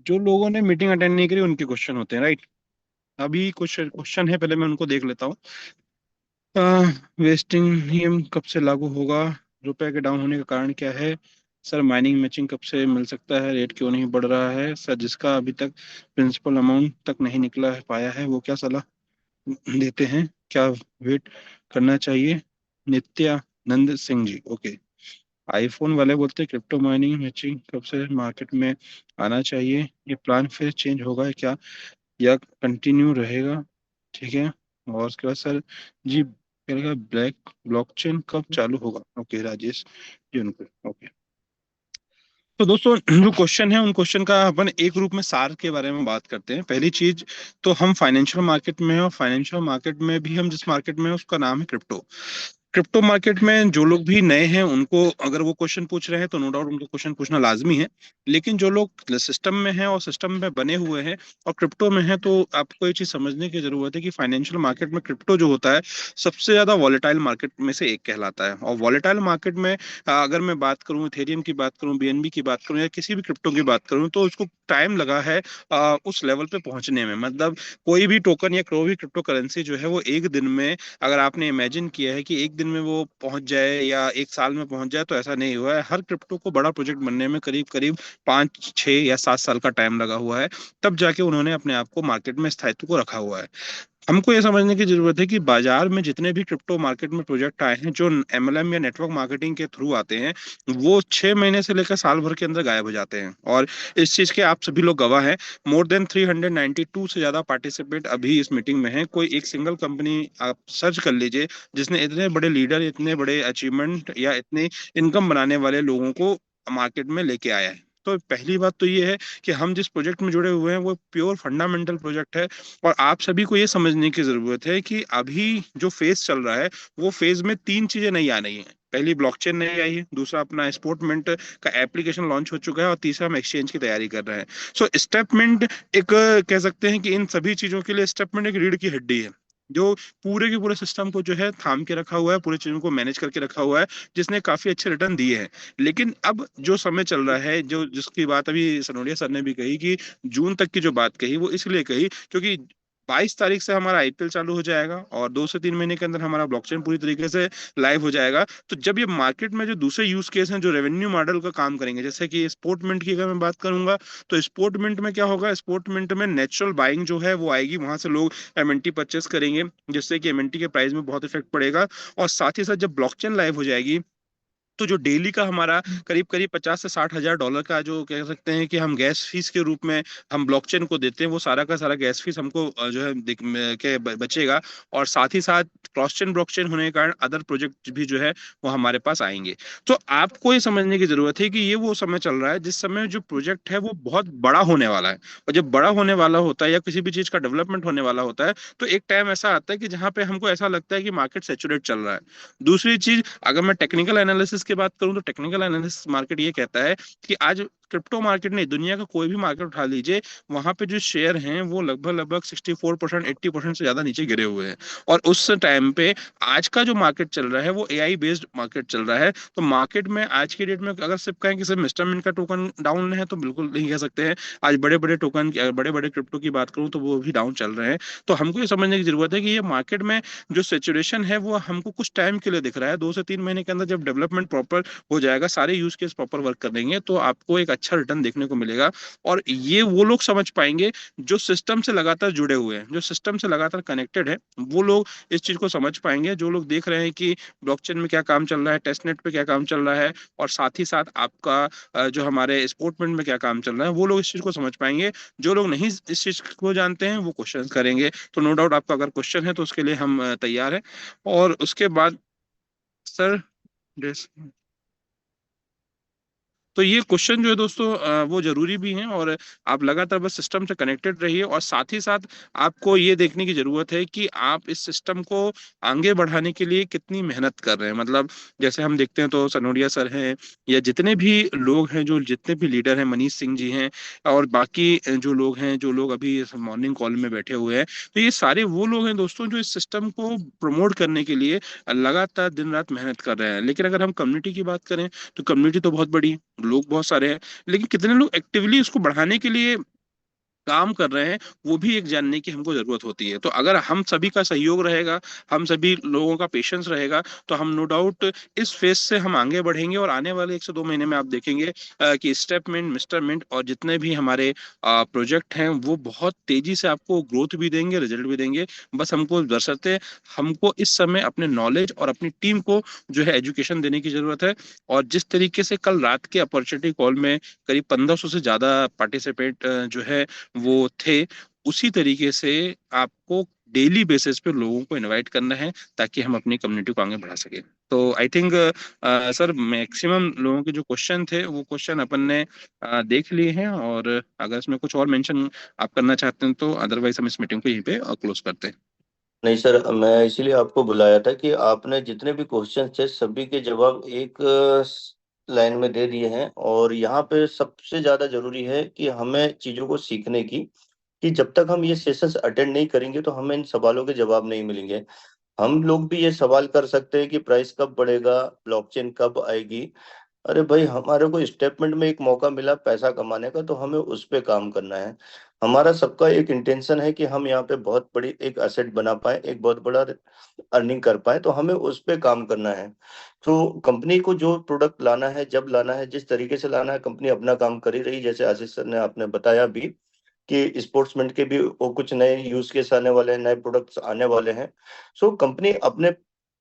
जो लोगों ने मीटिंग अटेंड नहीं करी उनके क्वेश्चन होते हैं, राइट। अभी कुछ क्वेश्चन है, पहले मैं उनको देख लेता हूँ। वेस्टिंग नियम कब से लागू होगा? रुपए के डाउन होने का कारण क्या है? सर माइनिंग मैचिंग कब से मिल सकता है? रेट क्यों नहीं बढ़ रहा है? सर जिसका अभी तक प्रिंसिपल अमाउंट तक नहीं निकला है पाया है वो क्या सलाह देते हैं, क्या वेट करना चाहिए? नित्यानंद सिंह जी, ओके। आईफोन वाले बोलते हैं क्रिप्टो माइनिंग मैचिंग कब से मार्केट में आना चाहिए, ये प्लान फिर चेंज होगा क्या या कंटिन्यू रहेगा? ठीक है। और उसके बाद सर जी कहेगा ब्लैक ब्लॉकचेन कब चालू होगा? ओके राजेश जी, उनको ओके। तो दोस्तों जो क्वेश्चन है उन क्वेश्चन का अपन एक रूप में सार के बारे में बात करते हैं। पहली चीज, तो हम फाइनेंशियल मार्केट में हैं और फाइनेंशियल मार्केट में भी हम जिस मार्केट में है उसका नाम है क्रिप्टो। क्रिप्टो मार्केट में जो लोग भी नए हैं उनको अगर वो क्वेश्चन पूछ रहे हैं तो नो डाउट उनको क्वेश्चन पूछना लाजमी है। लेकिन जो लोग सिस्टम में हैं और सिस्टम में बने हुए हैं और क्रिप्टो में हैं, तो आपको ये चीज समझने की जरूरत है कि फाइनेंशियल मार्केट में क्रिप्टो जो होता है सबसे ज्यादा वॉलेटाइल मार्केट में से एक कहलाता है। और वॉलेटाइल मार्केट में अगर मैं बात करूं, इथेरियम की बात करूं, बीएनबी की बात करूं या किसी भी क्रिप्टो की बात करूं, तो उसको टाइम लगा है उस लेवल पे पहुंचने में। मतलब कोई भी टोकन या कोई भी क्रिप्टो करेंसी जो है वो एक दिन में, अगर आपने इमेजिन किया है कि एक दिन में वो पहुंच जाए या एक साल में पहुंच जाए, तो ऐसा नहीं हुआ है। हर क्रिप्टो को बड़ा प्रोजेक्ट बनने में करीब करीब 5 6 या 7 साल का टाइम लगा हुआ है, तब जाके उन्होंने अपने आप को मार्केट में स्थायित्व को रखा हुआ है। हमको ये समझने की जरूरत है कि बाजार में जितने भी क्रिप्टो मार्केट में प्रोजेक्ट आए हैं जो एमएलएम या नेटवर्क मार्केटिंग के थ्रू आते हैं, वो 6 महीने से लेकर साल भर के अंदर गायब हो जाते हैं। और इस चीज के आप सभी लोग गवाह हैं। मोर देन 392 से ज्यादा पार्टिसिपेट अभी इस मीटिंग में है। कोई एक सिंगल कंपनी आप सर्च कर लीजिए जिसने इतने बड़े लीडर, इतने बड़े अचीवमेंट या इतने इनकम बनाने वाले लोगों को मार्केट में लेके आया है। तो पहली बात तो ये है कि हम जिस प्रोजेक्ट में जुड़े हुए हैं वो प्योर फंडामेंटल प्रोजेक्ट है। और आप सभी को ये समझने की जरूरत है कि अभी जो फेज चल रहा है वो फेज में तीन चीजें नहीं आ रही हैं। पहली ब्लॉकचेन नहीं आई है, दूसरा अपना स्पोर्टमेंट का एप्लीकेशन लॉन्च हो चुका है, और तीसरा हम एक्सचेंज की तैयारी कर रहे हैं। सो स्टेपमेंट एक कह सकते हैं कि इन सभी चीजों के लिए स्टेपमेंट एक रीढ़ की हड्डी है, जो पूरे के पूरे सिस्टम को जो है थाम के रखा हुआ है, पूरी चीजों को मैनेज करके रखा हुआ है, जिसने काफी अच्छे रिटर्न दिए हैं। लेकिन अब जो समय चल रहा है, जो जिसकी बात अभी सनोडिया सर ने भी कही कि जून तक की जो बात कही, वो इसलिए कही क्योंकि 22 तारीख से हमारा आईपीएल चालू हो जाएगा और 2 से 3 महीने के अंदर हमारा ब्लॉकचेन पूरी तरीके से लाइव हो जाएगा। तो जब ये मार्केट में जो दूसरे यूज केस हैं जो रेवेन्यू मॉडल का काम करेंगे, जैसे कि स्पोर्टमेंट की अगर मैं बात करूंगा, तो स्पोर्टमेंट में क्या होगा, स्पोर्टमेंट में नेचुरल बाइंग जो है वो आएगी, वहां से लोग एमएनटी परचेस करेंगे, जिससे कि एमएनटी के प्राइस में बहुत इफेक्ट पड़ेगा। और साथ ही साथ जब ब्लॉकचेन लाइव हो जाएगी, तो जो डेली का हमारा करीब करीब 50 से 60 हजार डॉलर का जो कह सकते हैं कि हम गैस फीस के रूप में हम ब्लॉकचेन को देते हैं, वो सारा का सारा गैस फीस हमको जो है बचेगा। और साथ ही साथ क्रॉस चेन ब्लॉकचेन होने के कारण अदर प्रोजेक्ट भी जो है वो हमारे पास आएंगे। तो आपको ये समझने की जरूरत है कि ये वो समय चल रहा है जिस समय जो प्रोजेक्ट है वो बहुत बड़ा होने वाला है। और जब बड़ा होने वाला होता है या किसी भी चीज का डेवलपमेंट होने वाला होता है, तो एक टाइम ऐसा आता है कि जहां पे हमको ऐसा लगता है कि मार्केट सेचुरेट चल रहा है। दूसरी चीज, अगर मैं टेक्निकल एनालिसिस की बात करूं, तो टेक्निकल एनालिसिस मार्केट ये कहता है कि आज क्रिप्टो मार्केट नहीं, दुनिया का कोई भी मार्केट उठा लीजिए, वहां पे जो शेयर हैं वो लगभग लगभग 64% 80% से ज्यादा नीचे गिरे हुए हैं। और उस टाइम पे आज का जो मार्केट चल रहा है वो एआई बेस्ड मार्केट चल रहा है। तो मार्केट में आज के डेट में अगर सिर्फ कहें कि सिर्फ मिस्टर मिन का टोकन डाउन है, तो बिल्कुल नहीं कह सकते हैं। आज बड़े बड़े टोकन, बड़े बड़े क्रिप्टो की बात करूं तो वो भी डाउन चल रहे हैं। तो हमको ये समझने की जरूरत है कि ये मार्केट में जो सिचुएशन है वो हमको कुछ टाइम के लिए दिख रहा है। 2 से 3 महीने के अंदर जब डेवलपमेंट प्रॉपर हो जाएगा, सारे यूज केस प्रॉपर वर्क कर देंगे, तो आपको एक अच्छा रिटर्न देखने को मिलेगा। और ये वो लोग समझ पाएंगे जो सिस्टम से लगातार जुड़े हुए हैं, जो सिस्टम से लगातार कनेक्टेड है, वो लोग इस चीज को समझ पाएंगे। जो लोग देख रहे हैं कि ब्लॉकचेन में क्या काम चल रहा है, टेस्टनेट पे क्या काम चल रहा है, और साथ ही साथ आपका जो हमारे स्पोर्टमेंट में क्या काम चल रहा है, वो लोग इस चीज को समझ पाएंगे। जो लोग नहीं इस चीज को जानते हैं वो क्वेश्चन करेंगे। तो नो डाउट आपका अगर क्वेश्चन है तो उसके लिए हम तैयार हैं। और उसके बाद सर, तो ये क्वेश्चन जो है दोस्तों वो जरूरी भी हैं। और आप लगातार बस सिस्टम से कनेक्टेड रहिए, और साथ ही साथ आपको ये देखने की जरूरत है कि आप इस सिस्टम को आगे बढ़ाने के लिए कितनी मेहनत कर रहे हैं। मतलब जैसे हम देखते हैं तो सनोडिया सर हैं या जितने भी लोग हैं, जो जितने भी लीडर हैं, मनीष सिंह जी हैं, और बाकी जो लोग हैं, जो लोग अभी मॉर्निंग कॉल में बैठे हुए हैं, तो ये सारे वो लोग हैं दोस्तों जो इस सिस्टम को प्रमोट करने के लिए लगातार दिन रात मेहनत कर रहे हैं। लेकिन अगर हम कम्युनिटी की बात करें, तो कम्युनिटी तो बहुत बड़ी है, लोग बहुत सारे हैं, लेकिन कितने लोग एक्टिवली उसको बढ़ाने के लिए काम कर रहे हैं वो भी एक जानने की हमको जरूरत होती है। तो अगर हम सभी का सहयोग रहेगा, हम सभी लोगों का पेशेंस रहेगा, तो हम नो डाउट इस फेज से हम आगे बढ़ेंगे। और आने वाले 1 से 2 महीने में आप देखेंगे कि स्टेप मिंट, मिस्टर मिंट और जितने भी हमारे प्रोजेक्ट हैं वो बहुत तेजी से आपको ग्रोथ भी देंगे, रिजल्ट भी देंगे। बस हमको बशर्ते हमको इस समय अपने नॉलेज और अपनी टीम को जो है एजुकेशन देने की जरूरत है। और जिस तरीके से कल रात के अपॉर्चुनिटी कॉल में करीब 1500 से ज्यादा पार्टिसिपेट जो है वो थे, उसी तरीके से आपको डेली बेसिस पे लोगों को इनवाइट करना है ताकि हम अपनी कम्युनिटी को आगे बढ़ा सके। तो आई थिंक सर मैक्सिमम लोगों के जो क्वेश्चन थे वो क्वेश्चन अपन ने देख लिए हैं। और अगर इसमें कुछ और मेंशन आप करना चाहते हैं तो अदरवाइज हम इस मीटिंग को यहीं पे क्लोज करते हैं। नहीं सर, मैं इसीलिए आपको बुलाया था कि आपने जितने भी क्वेश्चन थे सभी के जवाब एक लाइन में दे दिए हैं। और यहाँ पे सबसे ज्यादा जरूरी है कि हमें चीजों को सीखने की, कि जब तक हम ये सेशंस अटेंड नहीं करेंगे तो हमें इन सवालों के जवाब नहीं मिलेंगे। हम लोग भी ये सवाल कर सकते हैं कि प्राइस कब बढ़ेगा, ब्लॉकचेन कब आएगी। अरे भाई, हमारे को स्टेटमेंट में एक मौका मिला पैसा कमाने का, तो हमें उस पे काम करना है। हमारा सबका एक इंटेंशन है कि हम यहाँ पे बहुत बड़ी एक असेट बना पाए, एक बहुत बड़ा अर्निंग कर पाए, तो हमें उस पे काम करना है। तो कंपनी को जो प्रोडक्ट लाना है, जब लाना है, जिस तरीके से लाना है, कंपनी अपना काम कर ही रही। जैसे आशीष सर ने आपने बताया भी कि स्पोर्ट्समेंट के भी वो कुछ नए यूज केस आने वाले हैं, नए प्रोडक्ट्स आने वाले हैं। सो कंपनी अपने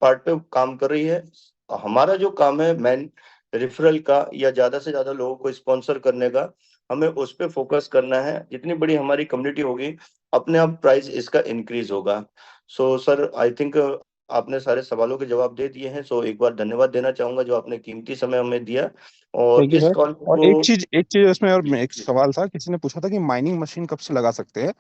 पार्ट पे काम कर रही है। हमारा जो काम है मैन रेफरल का या ज्यादा से ज्यादा लोगों को स्पॉन्सर करने का, हमें उस पे फोकस करना है। जितनी बड़ी हमारी कम्युनिटी होगी, अपने आप प्राइस इसका इंक्रीज होगा। सो सर, आई थिंक आपने सारे सवालों के जवाब दे दिए हैं। सो एक बार धन्यवाद देना चाहूंगा जो आपने कीमती समय हमें दिया। और थैंक यू इस सर। कॉल और को एक चीज इसमें और एक सवाल था, किसी ने पूछा था कि माइनिंग मशीन कब से लगा सकते हैं।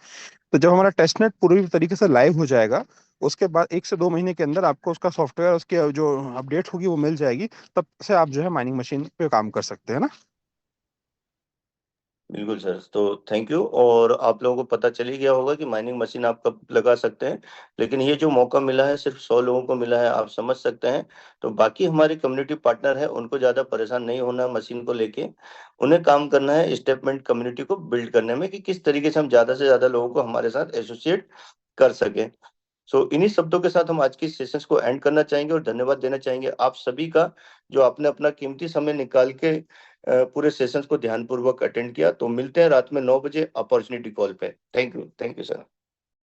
तो जब हमारा टेस्टनेट पूरी तरीके से लाइव हो जाएगा उसके बाद 1 से 2 महीने के अंदर आपको उसका सॉफ्टवेयर, उसके जो अपडेट होगी वो मिल जाएगी। तब से आप जो है माइनिंग मशीन पे काम कर सकते हैं ना। बिल्कुल सर, तो थैंक यू। और आप लोगों को पता चल ही गया होगा कि माइनिंग मशीन आप कब लगा सकते हैं। लेकिन ये जो मौका मिला है सिर्फ 100 लोगों को मिला है, आप समझ सकते हैं। तो बाकी हमारे कम्युनिटी पार्टनर है, उनको ज़्यादा परेशान नहीं होना मशीन को लेके। उन्हें काम करना है स्टेटमेंट कम्युनिटी को बिल्ड करने में, कि किस तरीके से हम ज़्यादा से ज़्यादा लोगों को हमारे साथ एसोसिएट कर सके। सो इन्हीं शब्दों के साथ हम आज की सेशंस को एंड करना चाहेंगे और धन्यवाद देना चाहेंगे आप सभी का, जो आपने अपना कीमती समय निकाल के पूरे सेशंस को ध्यानपूर्वक अटेंड किया। तो मिलते हैं रात में 9 बजे अपॉर्चुनिटी कॉल पे। Thank you sir.